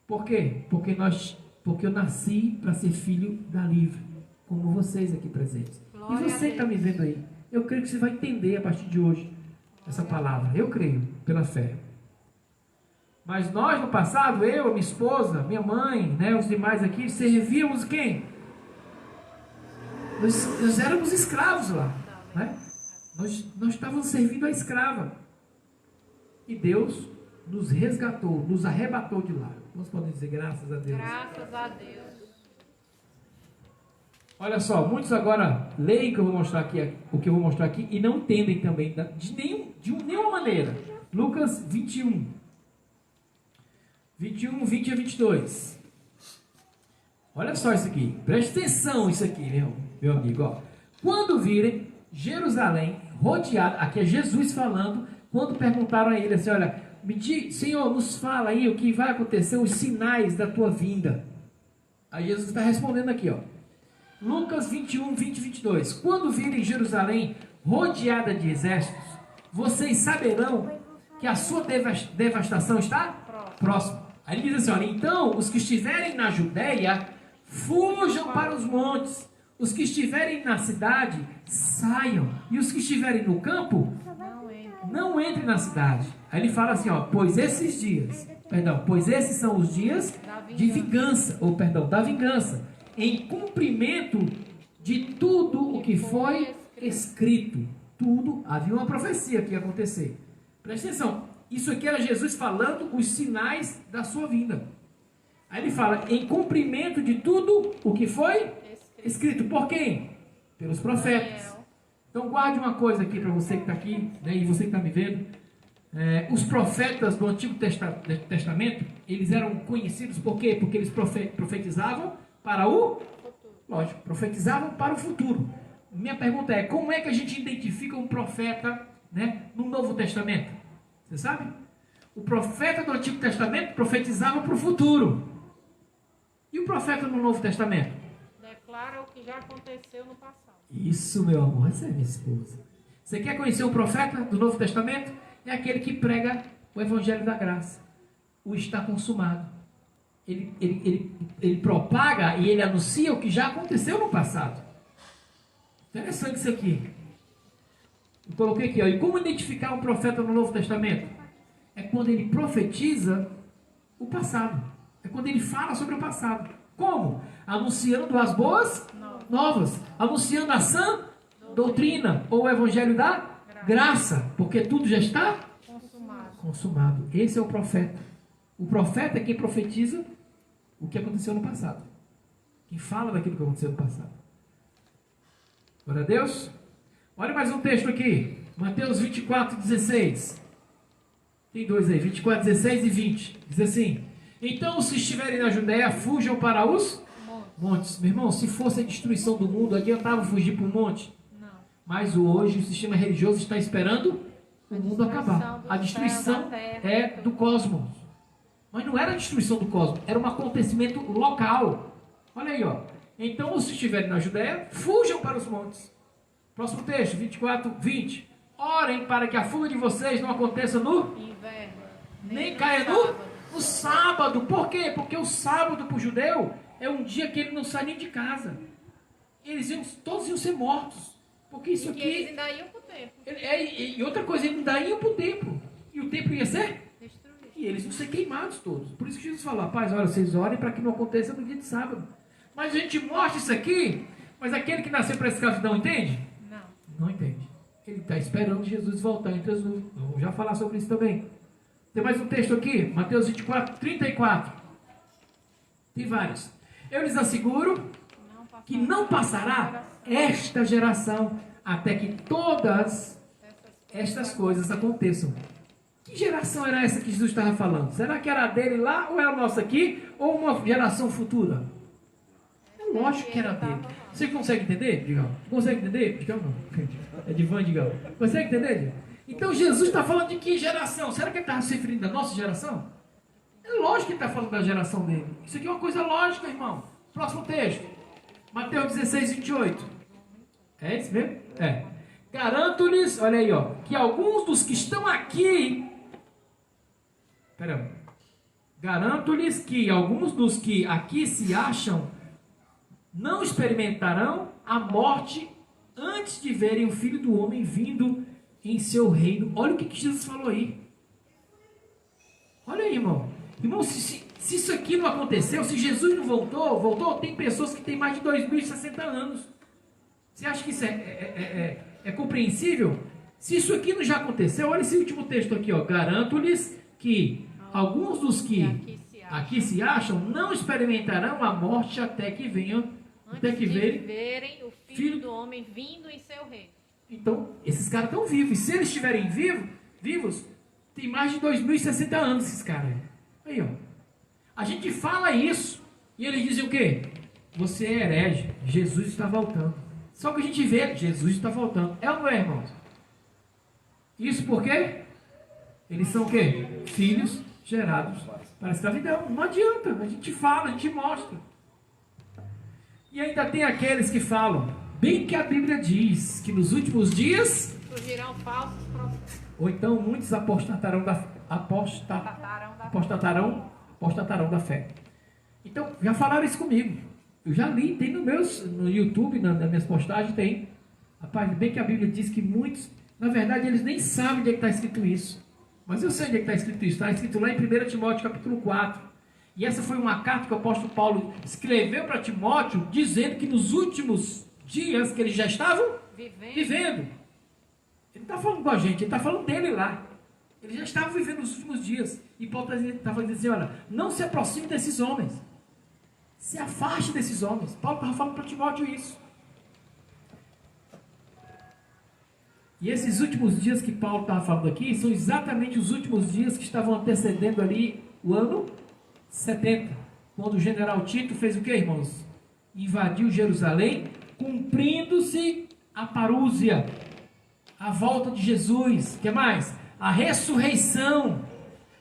Por quê? Porque eu nasci para ser filho da livre, como vocês aqui presentes. Glória e você que está me vendo aí, eu creio que você vai entender a partir de hoje essa palavra. Eu creio, pela fé. Mas nós no passado, eu, minha esposa, minha mãe, né, os demais aqui, servíamos quem? Nós éramos escravos lá, né? Nós estávamos servindo a escrava. E Deus nos resgatou, nos arrebatou de lá. Nós podemos dizer graças a Deus. Graças a Deus. Olha só, muitos agora leem o que eu vou mostrar aqui e não entendem também de nenhuma maneira. Lucas 21, 20 a 22. Olha só isso aqui. Preste atenção isso aqui, meu amigo. Ó. Quando virem Jerusalém rodeada, aqui é Jesus falando, quando perguntaram a ele assim, olha, Senhor, nos fala aí o que vai acontecer, os sinais da tua vinda. Aí Jesus está respondendo aqui, ó. Lucas 21, 20 e 22. Quando virem Jerusalém rodeada de exércitos, vocês saberão que a sua devastação está próxima. Aí ele diz assim, olha, então os que estiverem na Judéia, fujam para os montes. Os que estiverem na cidade, saiam. E os que estiverem no campo, Não entra. não entrem na cidade. Aí ele fala assim, ó, pois esses são os dias de vingança, da vingança, em cumprimento de tudo o que foi escrito. Tudo, havia uma profecia que ia acontecer. Presta atenção, isso aqui era Jesus falando os sinais da sua vinda. Aí ele fala, em cumprimento de tudo o que foi escrito. Por quem? Pelos profetas. Então guarde uma coisa aqui para você que está aqui, né, e você que está me vendo. Os profetas do Antigo Testamento, eles eram conhecidos por quê? Porque eles profetizavam para o... Lógico, profetizavam para o futuro. Minha pergunta é, como é que a gente identifica um profeta, né, no Novo Testamento? Você sabe? O profeta do Antigo Testamento profetizava para o futuro. E o profeta no Novo Testamento? Declara o que já aconteceu no passado. Isso, meu amor, essa é minha esposa. Você quer conhecer um profeta do Novo Testamento? É aquele que prega o Evangelho da Graça. O está consumado. Ele propaga e ele anuncia o que já aconteceu no passado. Interessante isso aqui. Eu coloquei aqui, ó. E como identificar um profeta no Novo Testamento? É quando ele profetiza o passado. É quando ele fala sobre o passado. Como? Anunciando as boas novas. Anunciando a sã doutrina. Ou o evangelho da graça. Porque tudo já está consumado. Esse é o profeta. O profeta é quem profetiza o que aconteceu no passado. Quem fala daquilo que aconteceu no passado. Glória a Deus. Olha mais um texto aqui. Mateus 24, 16. Tem dois aí. 24, 16 e 20. Diz assim. Então, se estiverem na Judéia, fujam para os montes. Meu irmão, se fosse a destruição do mundo, adiantava fugir para o monte? Não. Mas hoje o sistema religioso está esperando o mundo acabar. A destruição é do cosmos. Mas não era a destruição do cosmos, era um acontecimento local. Olha aí, ó. Então, se estiverem na Judéia, fujam para os montes. Próximo texto, 24, 20. Orem para que a fuga de vocês não aconteça no Inverno. nem caia no sábado. Por quê? Porque o sábado para o judeu é um dia que ele não sai nem de casa. Todos iam ser mortos. Porque isso aqui... eles ainda iam para o templo. E outra coisa, eles ainda iam para o templo. E o templo ia ser... Destruído. E eles iam ser queimados todos. Por isso que Jesus falou, rapaz, olha, vocês orem para que não aconteça no dia de sábado. Mas a gente mostra isso aqui, mas aquele que nasceu para escravidão entende? Não. Não entende. Ele está esperando Jesus voltar entre as nuvens. Vamos já falar sobre isso também. Tem mais um texto aqui, Mateus 24, 34. Tem vários. Eu lhes asseguro que não passará esta geração até que todas estas coisas aconteçam. Que geração era essa que Jesus estava falando? Será que era a dele lá, ou era a nossa aqui, ou uma geração futura? É lógico que era dele. Você consegue entender, Digão? Consegue entender? Digão não. É de Van, Digão. Consegue entender, Digão? Então Jesus está falando de que geração? Será que ele está se referindo da nossa geração? É lógico que ele está falando da geração dele. Isso aqui é uma coisa lógica, irmão. Próximo texto. Mateus 16, 28. É isso mesmo? É. Garanto-lhes, olha aí, ó, que alguns dos que estão aqui... Garanto-lhes que alguns dos que aqui se acham não experimentarão a morte antes de verem o Filho do Homem vindo em seu reino. Olha o que Jesus falou aí. Olha aí, irmão. Irmão, se isso aqui não aconteceu, se Jesus não voltou, tem pessoas que têm mais de 2060 anos. Você acha que isso é compreensível? Se isso aqui não já aconteceu, olha esse último texto aqui, ó. Garanto-lhes que alguns dos que aqui se acham não experimentarão a morte até que venham, até que verem o Filho do Homem vindo em seu reino. Então, esses caras estão vivos. E se eles estiverem vivos, tem mais de 2060 anos esses caras. Aí, ó. A gente fala isso e eles dizem o quê? Você é herege. Jesus está voltando. Só que a gente vê, Jesus está voltando. É ou não é, irmãos? Isso por quê? Eles são o quê? Filhos gerados para a escravidão. Não adianta. A gente fala, a gente mostra. E ainda tem aqueles que falam, bem que a Bíblia diz, que nos últimos dias surgirão falsos profetas. Ou então muitos apostatarão da fé. Então, já falaram isso comigo. Eu já li, tem no YouTube, nas minhas postagens, tem. Rapaz, bem que a Bíblia diz que muitos, na verdade, eles nem sabem onde é que está escrito isso. Mas eu sei onde é que está escrito isso. Está escrito lá em 1 Timóteo capítulo 4. E essa foi uma carta que o apóstolo Paulo escreveu para Timóteo, dizendo que nos últimos dias que eles já estavam vivendo. Ele não está falando com a gente, ele está falando dele lá. Eles já estavam vivendo os últimos dias. E Paulo estava dizendo assim, olha, não se aproxime desses homens. Se afaste desses homens. Paulo estava falando para Timóteo isso. E esses últimos dias que Paulo estava falando aqui, são exatamente os últimos dias que estavam antecedendo ali o ano 70. Quando o general Tito fez o que, irmãos? Invadiu Jerusalém, cumprindo-se a parúzia, a volta de Jesus. O que mais? A ressurreição,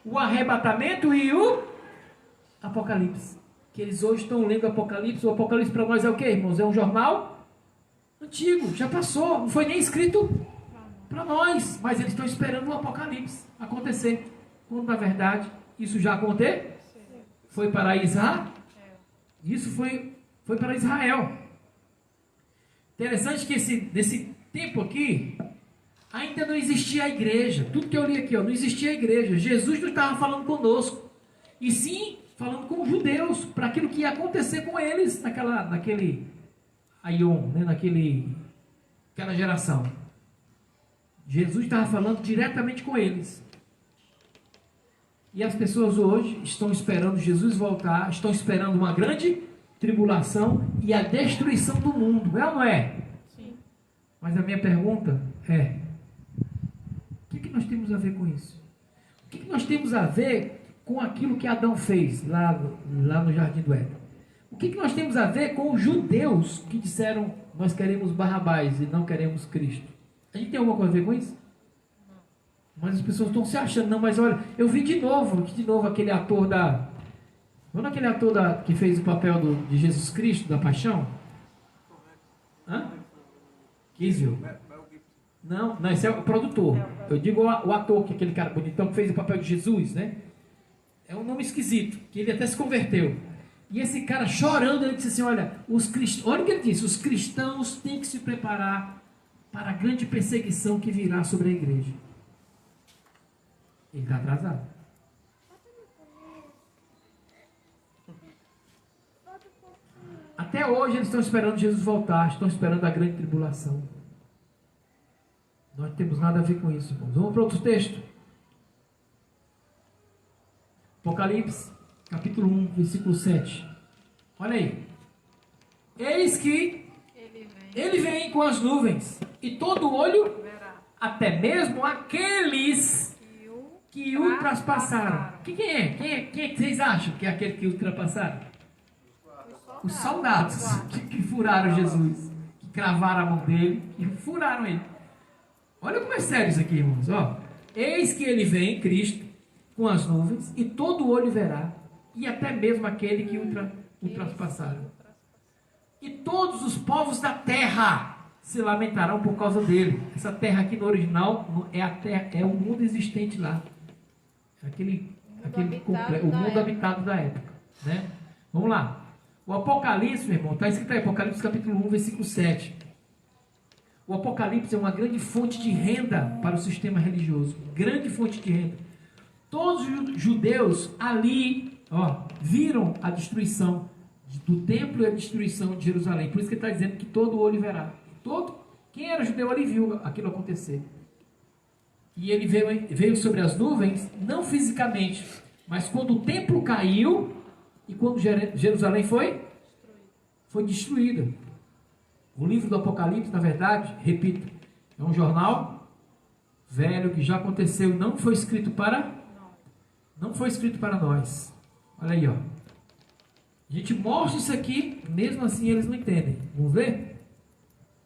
o arrebatamento e o Apocalipse. Que eles hoje estão lendo o Apocalipse. O Apocalipse para nós é o que, irmãos? É um jornal antigo, já passou, não foi nem escrito para nós, mas eles estão esperando o Apocalipse acontecer, quando na verdade isso já aconteceu. Foi para Israel. Isso foi para Israel. Interessante que nesse tempo aqui ainda não existia a igreja. Tudo que eu li aqui, não existia a igreja. Jesus não estava falando conosco, e sim falando com os judeus, para aquilo que ia acontecer com eles naquele aion, né, aquela geração. Jesus estava falando diretamente com eles. E as pessoas hoje estão esperando Jesus voltar, estão esperando uma grande tribulação e a destruição do mundo. É ou não é? Sim. Mas a minha pergunta é: o que nós temos a ver com isso? O que nós temos a ver com aquilo que Adão fez lá no Jardim do Éden? O que nós temos a ver com os judeus que disseram: nós queremos Barrabás e não queremos Cristo? A gente tem alguma coisa a ver com isso? Mas as pessoas estão se achando, não, mas olha, eu vi de novo aquele ator não aquele ator que fez o papel de Jesus Cristo, da Paixão? Hã? Kiesel. Não, esse é o produtor. Eu digo o ator, que é aquele cara bonitão que fez o papel de Jesus, né? É um nome esquisito, que ele até se converteu. E esse cara chorando, ele disse assim, olha o que ele disse, os cristãos têm que se preparar para a grande perseguição que virá sobre a igreja. Ele está atrasado. Até hoje eles estão esperando Jesus voltar, estão esperando a grande tribulação. Nós não temos nada a ver com isso, irmãos. Vamos para outro texto. Apocalipse, capítulo 1, versículo 7. Olha aí. Eis que ele vem com as nuvens, e todo olho, até mesmo aqueles que o traspassaram. Quem é? Quem é que vocês acham que é aquele que o ultrapassaram? Os soldados que furaram Jesus, que cravaram a mão dele e furaram ele. Olha como é sério isso aqui, irmãos. Ó, eis que ele vem, Cristo, com as nuvens, e todo olho verá, e até mesmo aquele que o traspassaram. E todos os povos da terra se lamentarão por causa dele. Essa terra aqui no original é a terra, é o mundo existente lá. O mundo habitado da época, né? Vamos lá. O Apocalipse, meu irmão, está escrito aí, Apocalipse capítulo 1, versículo 7. O Apocalipse é uma grande fonte de renda para o sistema religioso. Grande fonte de renda. Todos os judeus ali, viram a destruição do templo e a destruição de Jerusalém. Por isso que ele está dizendo que todo olho verá. Quem era judeu ali viu aquilo acontecer. E ele veio sobre as nuvens, não fisicamente, mas quando o templo caiu e quando Jerusalém foi destruída. O livro do Apocalipse, na verdade, repito, é um jornal velho que já aconteceu e não foi escrito para nós. Olha aí, ó. A gente mostra isso aqui, mesmo assim eles não entendem. Vamos ver?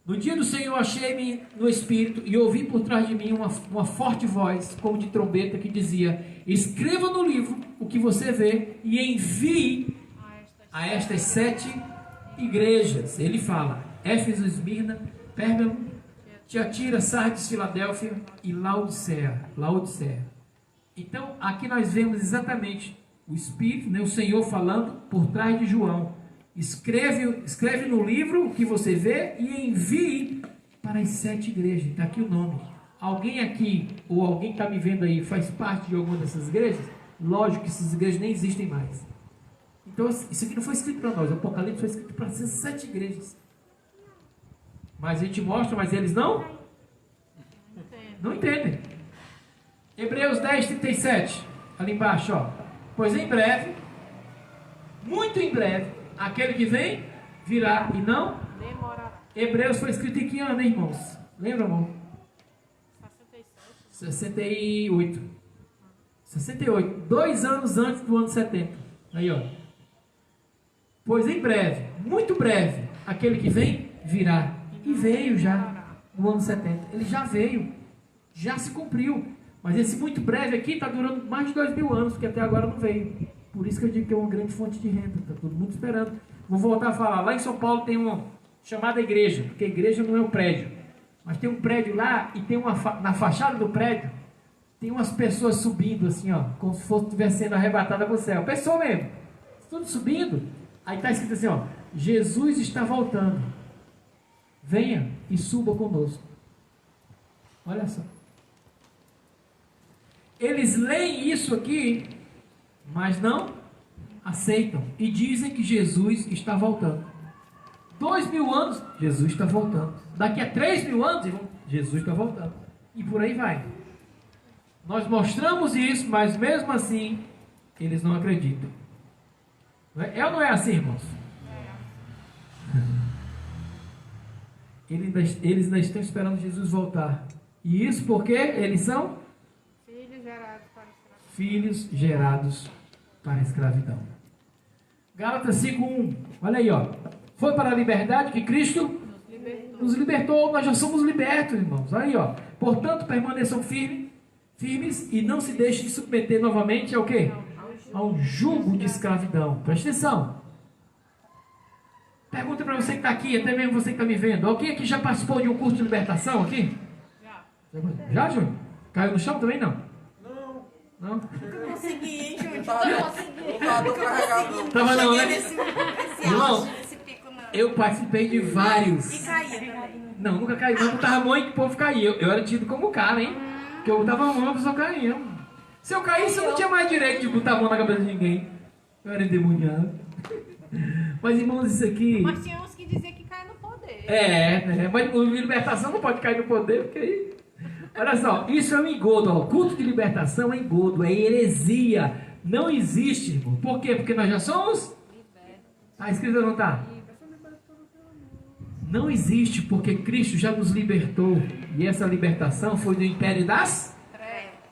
No dia do Senhor achei-me no Espírito e ouvi por trás de mim uma forte voz, como de trombeta, que dizia: escreva no livro o que você vê e envie a estas 7 igrejas. Ele fala: Éfeso, Esmirna, Pérgamo, Tiatira, Sardes, Filadélfia e Laodiceia. Então, aqui nós vemos exatamente o Espírito, né, o Senhor falando por trás de João, Escreve no livro o que você vê e envie para as 7 igrejas. Está aqui o nome. Alguém aqui, ou alguém que está me vendo aí, faz parte de alguma dessas igrejas? Lógico que essas igrejas nem existem mais. Então, isso aqui não foi escrito para nós. O Apocalipse foi escrito para essas 7 igrejas. Mas a gente mostra, mas eles não entendem. Hebreus 10, 37. Ali embaixo, ó. Pois em breve, muito em breve, aquele que vem virá e não Demorará. Hebreus foi escrito em que ano, hein, irmãos? Lembra, irmão? 68. 68. 2 anos antes do ano 70. Aí, ó. Pois em breve, muito breve, aquele que vem virá. E veio já no ano 70. Ele já veio. Já se cumpriu. Mas esse muito breve aqui está durando mais de 2000 anos, porque até agora não veio. Por isso que eu digo que é uma grande fonte de renda. Está todo mundo esperando. Vou voltar a falar. Lá em São Paulo tem uma chamada igreja, porque a igreja não é um prédio. Mas tem um prédio lá e tem na fachada do prédio tem umas pessoas subindo assim, ó, como se fosse estivesse sendo arrebatada para o céu. Pessoa mesmo. Tudo subindo. Aí está escrito assim, ó. Jesus está voltando. Venha e suba conosco. Olha só. Eles leem isso aqui, mas não aceitam. E dizem que Jesus está voltando. 2000 anos, Jesus está voltando. Daqui a 3000 anos, Jesus está voltando. E por aí vai. Nós mostramos isso, mas mesmo assim, eles não acreditam. É ou não é assim, irmãos? Eles ainda estão esperando Jesus voltar. E isso porque eles são filhos gerados para a escravidão. Gálatas 5:1. Olha aí, ó. Foi para a liberdade que Cristo nos libertou. Nós já somos libertos, irmãos. Olha aí, ó. Portanto, permaneçam firmes e não se deixem de submeter novamente ao quê? Ao jugo de escravidão. Presta atenção. Pergunta para você que está aqui, até mesmo você que está me vendo. Alguém aqui já participou de um curso de libertação aqui? Já, Júnior? Caiu no chão também, não? Não? Nunca consegui, hein, Júnior? Tava não, né? Irmão, Esse pico não. eu participei de vários. E caía também. Não, nunca caí. Mas não tava bom que o povo caía. Eu era tido como cara, hein? Porque eu botava a mão, a pessoa caía. Se eu caísse, eu não tinha mais direito de botar a mão na cabeça de ninguém. Eu era endemoniado. Mas, irmãos, isso aqui... Mas tinha uns que diziam que cai no poder. né? Mas libertação não pode cair no poder, porque aí... Olha só, isso é um engodo. Ó. O culto de libertação é engodo, é heresia. Não existe, irmão. Por quê? Porque nós já somos... Está escrito ou não está? Não existe, porque Cristo já nos libertou. E essa libertação foi do império das...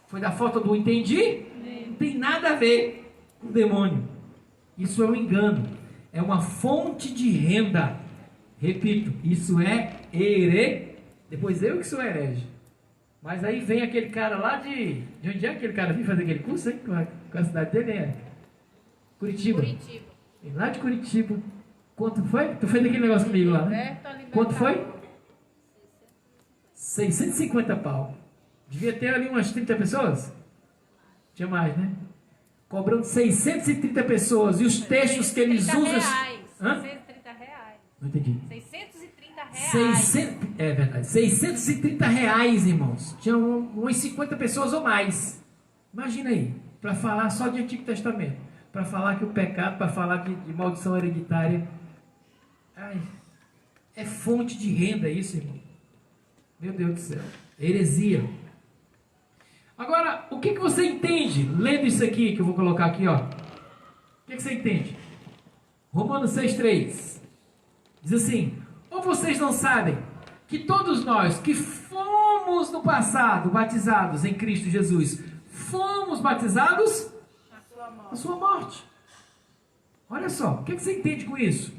Foi da falta do entendi? Não tem nada a ver com o demônio. Isso é um engano. É uma fonte de renda. Repito, isso é Depois eu que sou herege. Mas aí vem aquele cara lá de onde é que aquele cara veio fazer aquele curso, hein? Com a cidade dele, é? Curitiba. Vem lá de Curitiba. Quanto foi? Tu fez aquele negócio comigo lá, né? Quanto foi? 650 pau. Devia ter ali umas 30 pessoas? Tinha mais, né? Cobrando 630 pessoas. E os textos que eles usam... Hã? 630 reais. Não entendi. 630 reais. É verdade. 630 reais, irmãos. Tinha umas 50 pessoas ou mais. Imagina aí. Para falar só de Antigo Testamento. Para falar que o pecado, para falar de maldição hereditária. Ai, é fonte de renda isso, irmão. Meu Deus do céu. Heresia. Agora, o que você entende lendo isso aqui que eu vou colocar aqui, ó? O que você entende? Romanos 6,3 diz assim: ou vocês não sabem que todos nós que fomos no passado batizados em Cristo Jesus, fomos batizados na sua morte. Olha só, o que você entende com isso?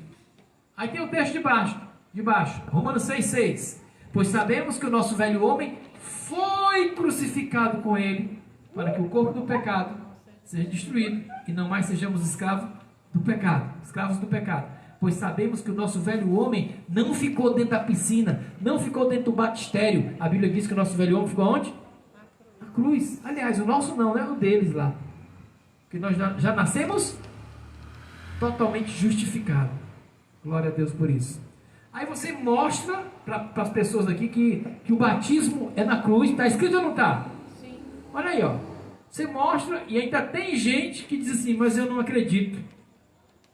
Aí tem o texto de baixo, Romanos 6,6. Pois sabemos que o nosso velho homem foi crucificado com ele, para que o corpo do pecado seja destruído e não mais sejamos escravos do pecado. Pois sabemos que o nosso velho homem não ficou dentro da piscina, não ficou dentro do batistério. A Bíblia diz que o nosso velho homem ficou onde? Na cruz. Aliás, o nosso não, né? O deles lá. Porque nós já nascemos totalmente justificados. Glória a Deus por isso. Aí você mostra para as pessoas aqui que o batismo é na cruz. Está escrito ou não está? Sim. Olha aí, ó. Você mostra e ainda tem gente que diz assim, mas eu não acredito.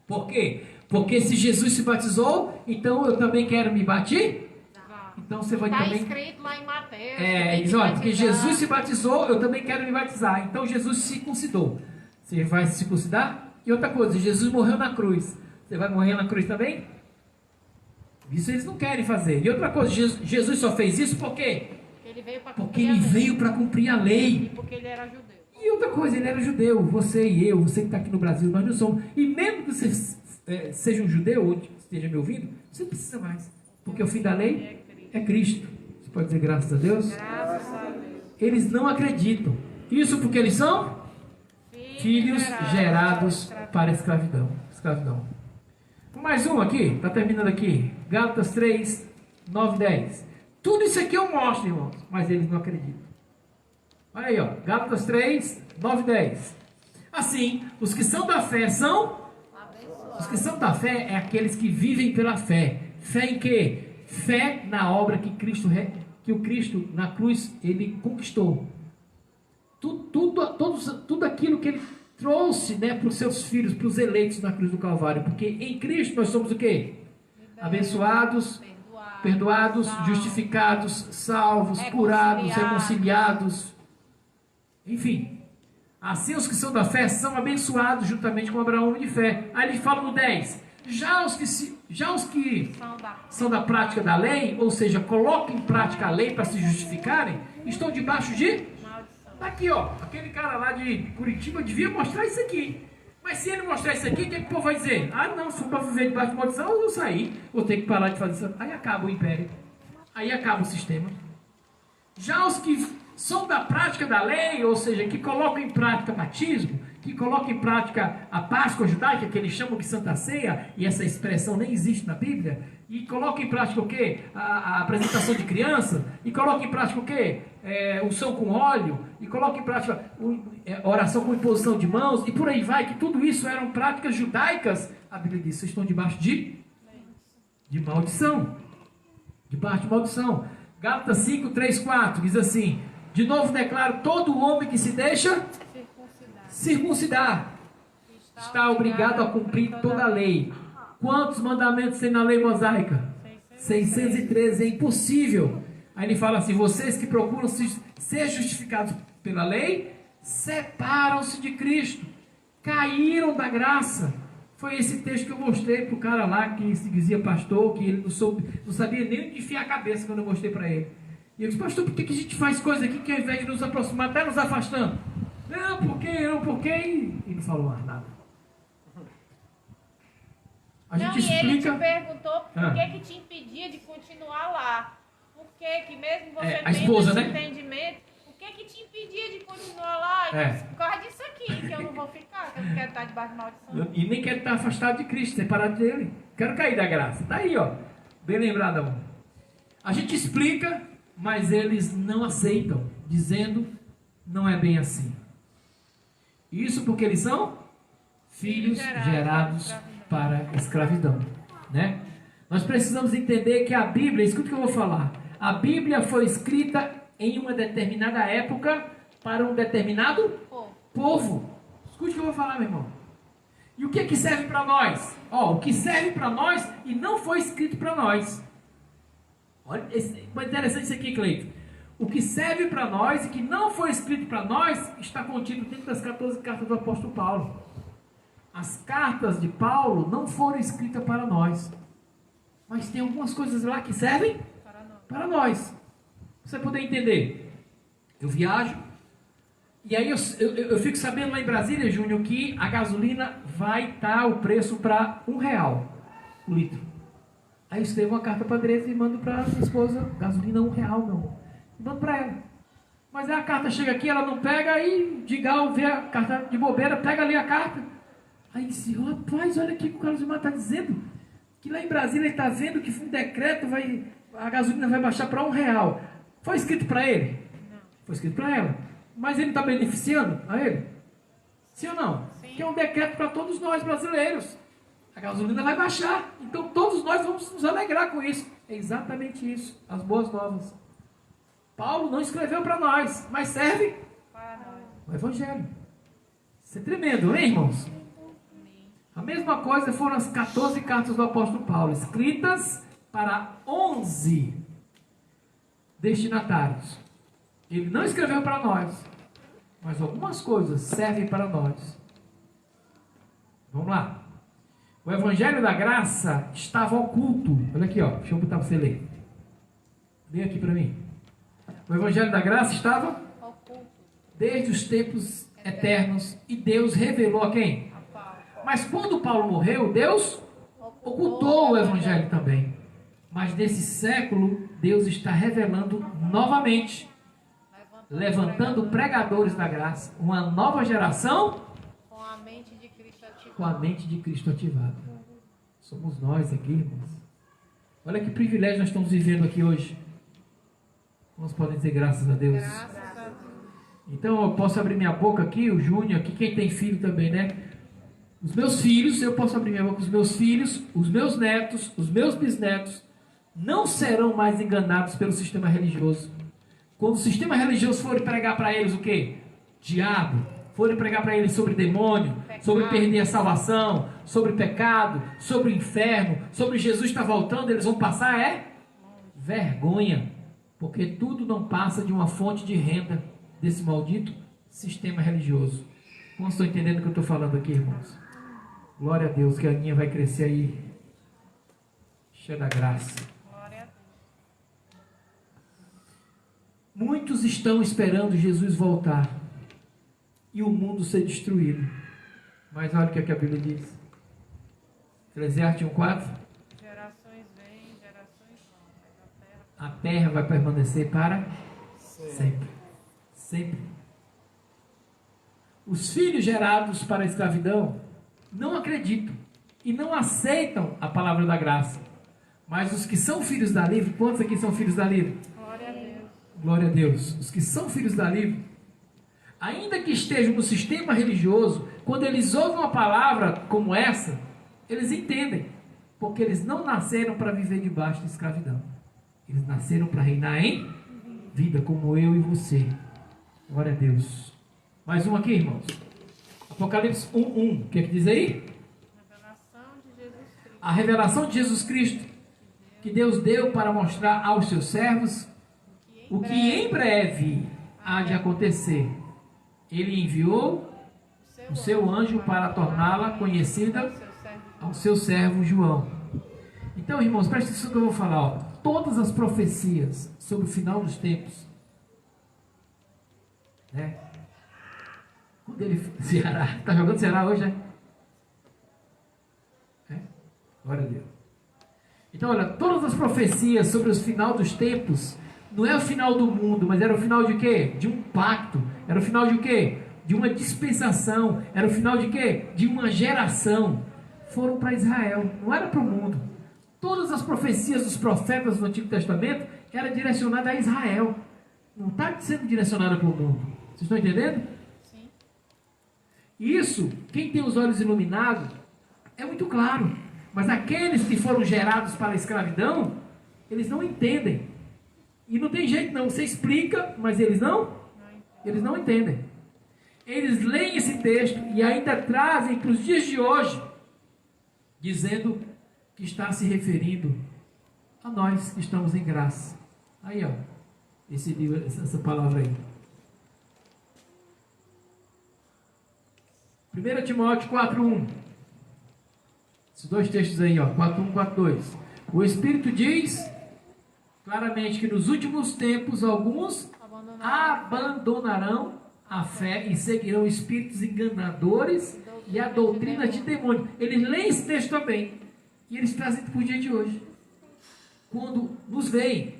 Por quê? Porque se Jesus se batizou, então eu também quero me batizar. Então você vai Está também... escrito lá em Mateus. Diz, olha, porque Jesus se batizou, eu também quero me batizar. Então Jesus se circuncidou. Você vai se circuncidar? E outra coisa, Jesus morreu na cruz. Você vai morrer na cruz também? Isso eles não querem fazer. E outra coisa, Jesus só fez isso por quê? Porque ele veio para cumprir a lei. E porque ele era judeu. E outra coisa, ele era judeu. Você e eu, você que está aqui no Brasil, nós não somos. E mesmo que você seja um judeu ou esteja me ouvindo, você não precisa mais. Porque o fim da lei é Cristo. Você pode dizer graças a Deus? Graças a Deus. Eles não acreditam. Isso porque eles são filhos gerados para a escravidão. Mais um aqui, está terminando aqui. Gálatas 3, 9 e 10. Tudo isso aqui eu mostro, irmãos, mas eles não acreditam. Olha aí, ó. Gálatas 3, 9 e 10. Assim, os que são da fé são... Os que são da fé é aqueles que vivem pela fé. Fé em quê? Fé na obra que o Cristo na cruz ele conquistou. Tudo aquilo que ele trouxe, né, para os seus filhos, para os eleitos na cruz do Calvário. Porque em Cristo nós somos o quê? Abençoados, perdoados, justificados, salvos, curados, reconciliados. Enfim. Assim os que são da fé são abençoados juntamente com Abraão de fé. Aí ele fala no 10. Já os que são da prática da lei, ou seja, colocam em prática a lei para se justificarem, estão debaixo de... Tá aqui, ó. Aquele cara lá de Curitiba devia mostrar isso aqui. Mas se ele mostrar isso aqui, o que o povo vai dizer? Ah, não, se for para viver debaixo de maldição, eu vou sair. Vou ter que parar de fazer isso. Aí acaba o império. Aí acaba o sistema. Já os que são da prática da lei, ou seja, que colocam em prática o batismo, que colocam em prática a Páscoa judaica, que eles chamam de Santa Ceia, e essa expressão nem existe na Bíblia, e colocam em prática o quê? A apresentação de criança, e colocam em prática o quê? Unção com óleo, e colocam em prática oração com imposição de mãos, e por aí vai, que tudo isso eram práticas judaicas. A Bíblia diz, vocês estão debaixo de maldição. Debaixo de maldição. Gálatas 5, 3, 4, diz assim, de novo declaro, todo homem que se deixa circuncidar está obrigado a cumprir toda a lei. Quantos mandamentos tem na lei mosaica? 613, é impossível. Aí ele fala assim, vocês que procuram ser justificados pela lei, separam-se de Cristo, caíram da graça. Foi esse texto que eu mostrei para o cara lá, que se dizia pastor, que ele não sabia nem onde enfiar a cabeça quando eu mostrei para ele. E eu disse, pastor, por que a gente faz coisa aqui que ao invés de nos aproximar, está nos afastando? Não, por quê? E não falou mais nada. A gente explica... ele te perguntou por que te impedia de continuar lá. Por que mesmo você a esposa, tendo esse né? entendimento, por que te impedia de continuar lá? Por causa disso aqui, que eu não vou ficar, que eu não quero estar debaixo de maldição. E nem quero estar afastado de Cristo, separado dele. Quero cair da graça. Está aí, ó. Bem lembrado, amor. A gente explica, mas eles não aceitam, dizendo, não é bem assim. Isso porque eles são filhos gerados para a escravidão, né? Nós precisamos entender que a Bíblia, escuta o que eu vou falar, a Bíblia foi escrita em uma determinada época para um determinado povo. Escute o que eu vou falar, meu irmão. E o que é que serve para nós? O que serve para nós e não foi escrito para nós. Olha, é interessante isso aqui, Cleito. O que serve para nós e que não foi escrito para nós está contido dentro das 14 cartas do apóstolo Paulo. As cartas de Paulo não foram escritas para nós. Mas tem algumas coisas lá que servem para nós. Você poder entender. Eu viajo. E aí eu fico sabendo lá em Brasília, Júnior, que a gasolina vai estar o preço para R$1 o litro. Aí eu escrevo uma carta para a Andressa e mando para a minha esposa. Gasolina R$1, não. Mando para ela. Mas aí a carta chega aqui, ela não pega, aí Digal vê a carta de bobeira, pega ali a carta. Aí disse, rapaz, olha aqui o que o Carlos Gilmar está dizendo. Que lá em Brasília ele está vendo que um decreto a gasolina vai baixar para R$1. Foi escrito para ele? Não. Foi escrito para ela. Mas ele está beneficiando a ele? Sim ou não? Sim. Que é um decreto para todos nós brasileiros. a gasolina vai baixar. Então todos nós vamos nos alegrar com isso. É exatamente isso, as boas novas. Paulo não escreveu para nós, mas serve Para nós. o Evangelho. Isso é tremendo, hein, irmãos? A mesma coisa foram as 14 cartas do apóstolo Paulo, escritas para 11 destinatários. Ele não escreveu para nós, mas algumas coisas servem para nós. Vamos lá. O Evangelho da Graça estava oculto. Olha aqui, ó. Deixa eu botar para você ler. Lê aqui para mim. O Evangelho da Graça estava Oculto. desde os tempos eternos e Deus revelou a quem? A Paulo. Mas quando Paulo morreu, Deus ocultou o Evangelho também. Mas nesse século, Deus está revelando novamente, levantando pregadores da graça, uma nova geração Com a mente de Cristo ativada. com a mente de Cristo ativada. Somos nós aqui, irmãos. Olha que privilégio nós estamos vivendo aqui hoje. Nós podemos dizer graças a Deus. Graças a Deus. Então eu posso abrir minha boca aqui, o Júnior aqui, quem tem filho também, né? Os meus filhos, eu posso abrir minha boca, os meus filhos, os meus netos, os meus bisnetos, não serão mais enganados pelo sistema religioso. Quando o sistema religioso for pregar para eles o quê? Diabo. For pregar para eles sobre demônio, sobre perder a salvação, sobre pecado, sobre o inferno, sobre Jesus estar voltando, eles vão passar vergonha. Porque tudo não passa de uma fonte de renda desse maldito sistema religioso. Como estão entendendo o que eu estou falando aqui, irmãos? Glória a Deus, que a Aninha vai crescer aí, cheia da graça. Glória a Deus. Muitos estão esperando Jesus voltar e o mundo ser destruído. Mas olha o que a Bíblia diz. Eclesiastes 1:4. Gerações vêm, gerações vão, mas A terra vai permanecer para sempre. Sempre. Os filhos gerados para a escravidão não acreditam e não aceitam a palavra da graça. Mas os que são filhos da livre, quantos aqui são filhos da livre? Glória a Deus. Glória a Deus. Os que são filhos da livre, ainda que estejam no sistema religioso, quando eles ouvem uma palavra como essa, eles entendem. Porque eles não nasceram para viver debaixo de escravidão. Eles nasceram para reinar em vida, como eu e você. Glória a Deus. Mais um aqui, irmãos. Apocalipse 1:1. O que é que diz aí? Revelação de Jesus Cristo. A revelação de Jesus Cristo, que Deus deu para mostrar aos seus servos o que em breve há de acontecer. Ele enviou o seu anjo para torná-la conhecida ao seu servo João. Então, irmãos, preste atenção que eu vou falar. Ó. Todas as profecias sobre o final dos tempos, né? Quando ele... Ceará. Está jogando Ceará hoje, né? Glória a Deus. Então, olha, todas as profecias sobre o final dos tempos, não é o final do mundo, mas era o final de quê? De um pacto. Era o final de quê? De uma dispensação. Era o final de quê? De uma geração. Foram para Israel, não era para o mundo. Todas as profecias dos profetas do Antigo Testamento eram direcionadas a Israel. Não está sendo direcionada para o mundo. Vocês estão entendendo? Sim. Isso, quem tem os olhos iluminados, é muito claro. Mas aqueles que foram gerados para a escravidão, eles não entendem. E não tem jeito não. Você explica, mas eles não entendem. Eles leem esse texto e ainda trazem para os dias de hoje, dizendo que está se referindo a nós que estamos em graça. Aí, ó, esse livro, essa palavra aí. 1 Timóteo 4:1. Esses dois textos aí, ó, 4:1, 4:2. O Espírito diz claramente que nos últimos tempos alguns abandonarão a fé e seguirão espíritos enganadores e a doutrina de demônio. Eles leem esse texto também e eles trazem para o dia de hoje. Quando nos veem,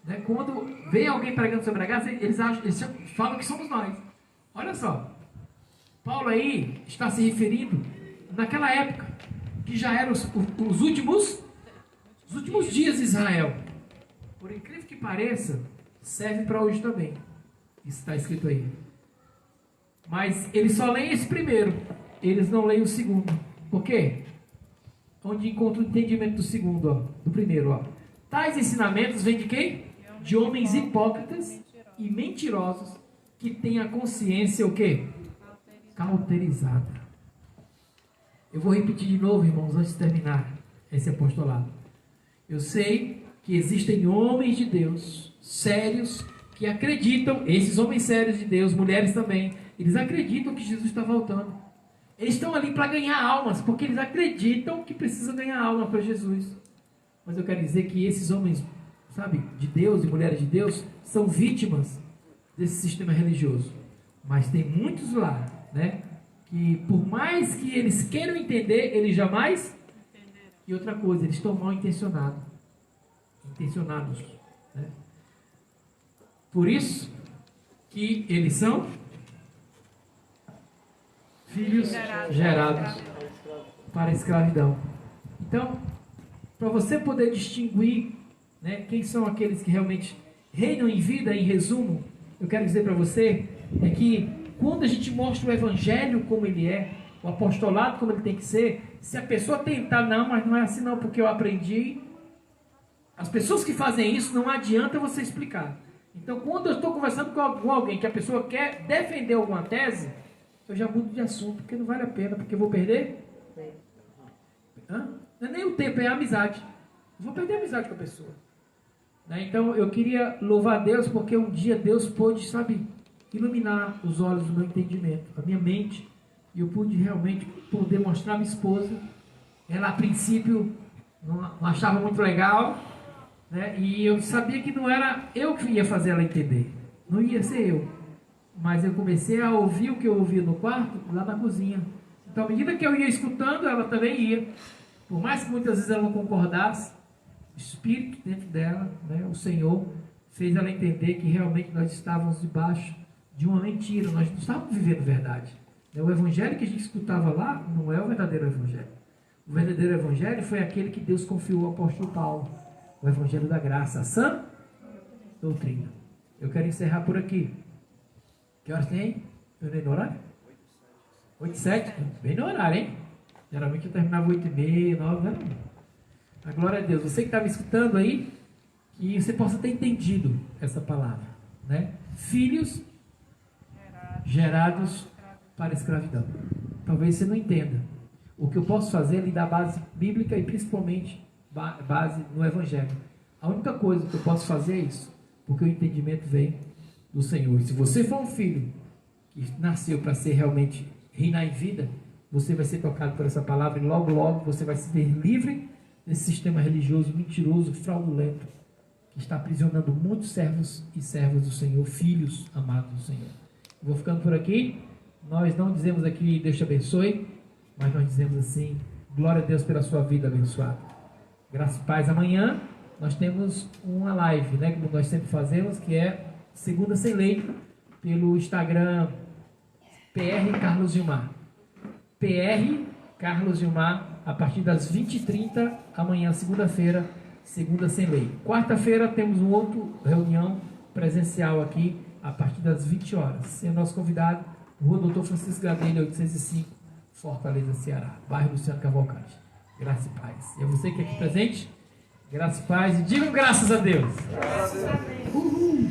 né, quando vem alguém pregando sobre a graça, eles falam que somos nós. Olha só, Paulo aí está se referindo naquela época que já eram os últimos dias de Israel. Por incrível que pareça, serve para hoje também. Isso está escrito aí. Mas eles só leem esse primeiro. Eles não leem o segundo. Por quê? onde encontra o entendimento do segundo, ó, do primeiro, ó. Tais ensinamentos vêm de quem? De homens hipócritas e mentirosos que têm a consciência o quê? Cauterizada. Eu vou repetir de novo, irmãos, antes de terminar esse apostolado. Eu sei que existem homens de Deus sérios que acreditam, esses homens sérios de Deus, mulheres também, eles acreditam que Jesus está voltando. Eles estão ali para ganhar almas, porque eles acreditam que precisam ganhar alma para Jesus. Mas eu quero dizer que esses homens, sabe, de Deus e mulheres de Deus, são vítimas desse sistema religioso. Mas tem muitos lá, né, que por mais que eles queiram entender, eles jamais... E outra coisa, eles estão mal intencionados. Né? Por isso que eles são filhos gerados para a escravidão. Então, para você poder distinguir, né, quem são aqueles que realmente reinam em vida, em resumo, eu quero dizer para você é que quando a gente mostra o evangelho como ele é, o apostolado como ele tem que ser, se a pessoa tentar, não, mas não é assim não, porque eu aprendi. As pessoas que fazem isso, não adianta você explicar. Então, quando eu estou conversando com alguém que a pessoa quer defender alguma tese, eu já mudo de assunto, porque não vale a pena, porque eu vou perder. Não é nem o tempo, é a amizade. Eu vou perder a amizade com a pessoa. Né? Então, eu queria louvar a Deus, porque um dia Deus pôde, sabe, iluminar os olhos do meu entendimento, a minha mente, e eu pude realmente poder mostrar a minha esposa. Ela, a princípio, não achava muito legal, né? E eu sabia que não era eu que ia fazer ela entender, não ia ser eu, mas eu comecei a ouvir o que eu ouvia no quarto, lá na cozinha. Então, à medida que eu ia escutando, ela também ia, por mais que muitas vezes ela não concordasse, o Espírito dentro dela, né, o Senhor, fez ela entender que realmente nós estávamos debaixo de uma mentira, nós não estávamos vivendo verdade. O evangelho que a gente escutava lá não é o verdadeiro evangelho. O verdadeiro evangelho foi aquele que Deus confiou ao apóstolo Paulo, o evangelho da graça, a sã doutrina. Eu quero encerrar por aqui. Que horas tem aí? Eu nem no horário? 8h07? Bem no horário, hein? Geralmente eu terminava 8h30, 9h, né? A glória a Deus. Você que está me escutando aí, que você possa ter entendido essa palavra, né? Filhos gerados para a escravidão. Talvez você não entenda. O que eu posso fazer é lhe dar base bíblica e principalmente base no Evangelho. A única coisa que eu posso fazer é isso, porque o entendimento vem do Senhor. E se você for um filho que nasceu para ser realmente reinar em vida, você vai ser tocado por essa palavra e logo, logo você vai se ver livre desse sistema religioso mentiroso, fraudulento, que está aprisionando muitos servos e servas do Senhor, filhos amados do Senhor. Vou ficando por aqui. Nós não dizemos aqui Deus te abençoe, mas nós dizemos assim, glória a Deus pela sua vida abençoada. Graças e paz. Amanhã nós temos uma live, né, como nós sempre fazemos, que é Segunda Sem Lei, pelo Instagram PR Carlos Gilmar. PR Carlos Gilmar, a partir das 20h30, amanhã, segunda-feira, Segunda Sem Lei. Quarta-feira temos uma outra reunião presencial aqui, a partir das 20 horas. Sendo nosso convidado, Rua Doutor Francisco Gadelha, 805, Fortaleza, Ceará, bairro Luciano Cavalcante. Graça e paz. E a você que é aqui presente, graça e paz. E digam graças a Deus. Graças a Deus. Uhul.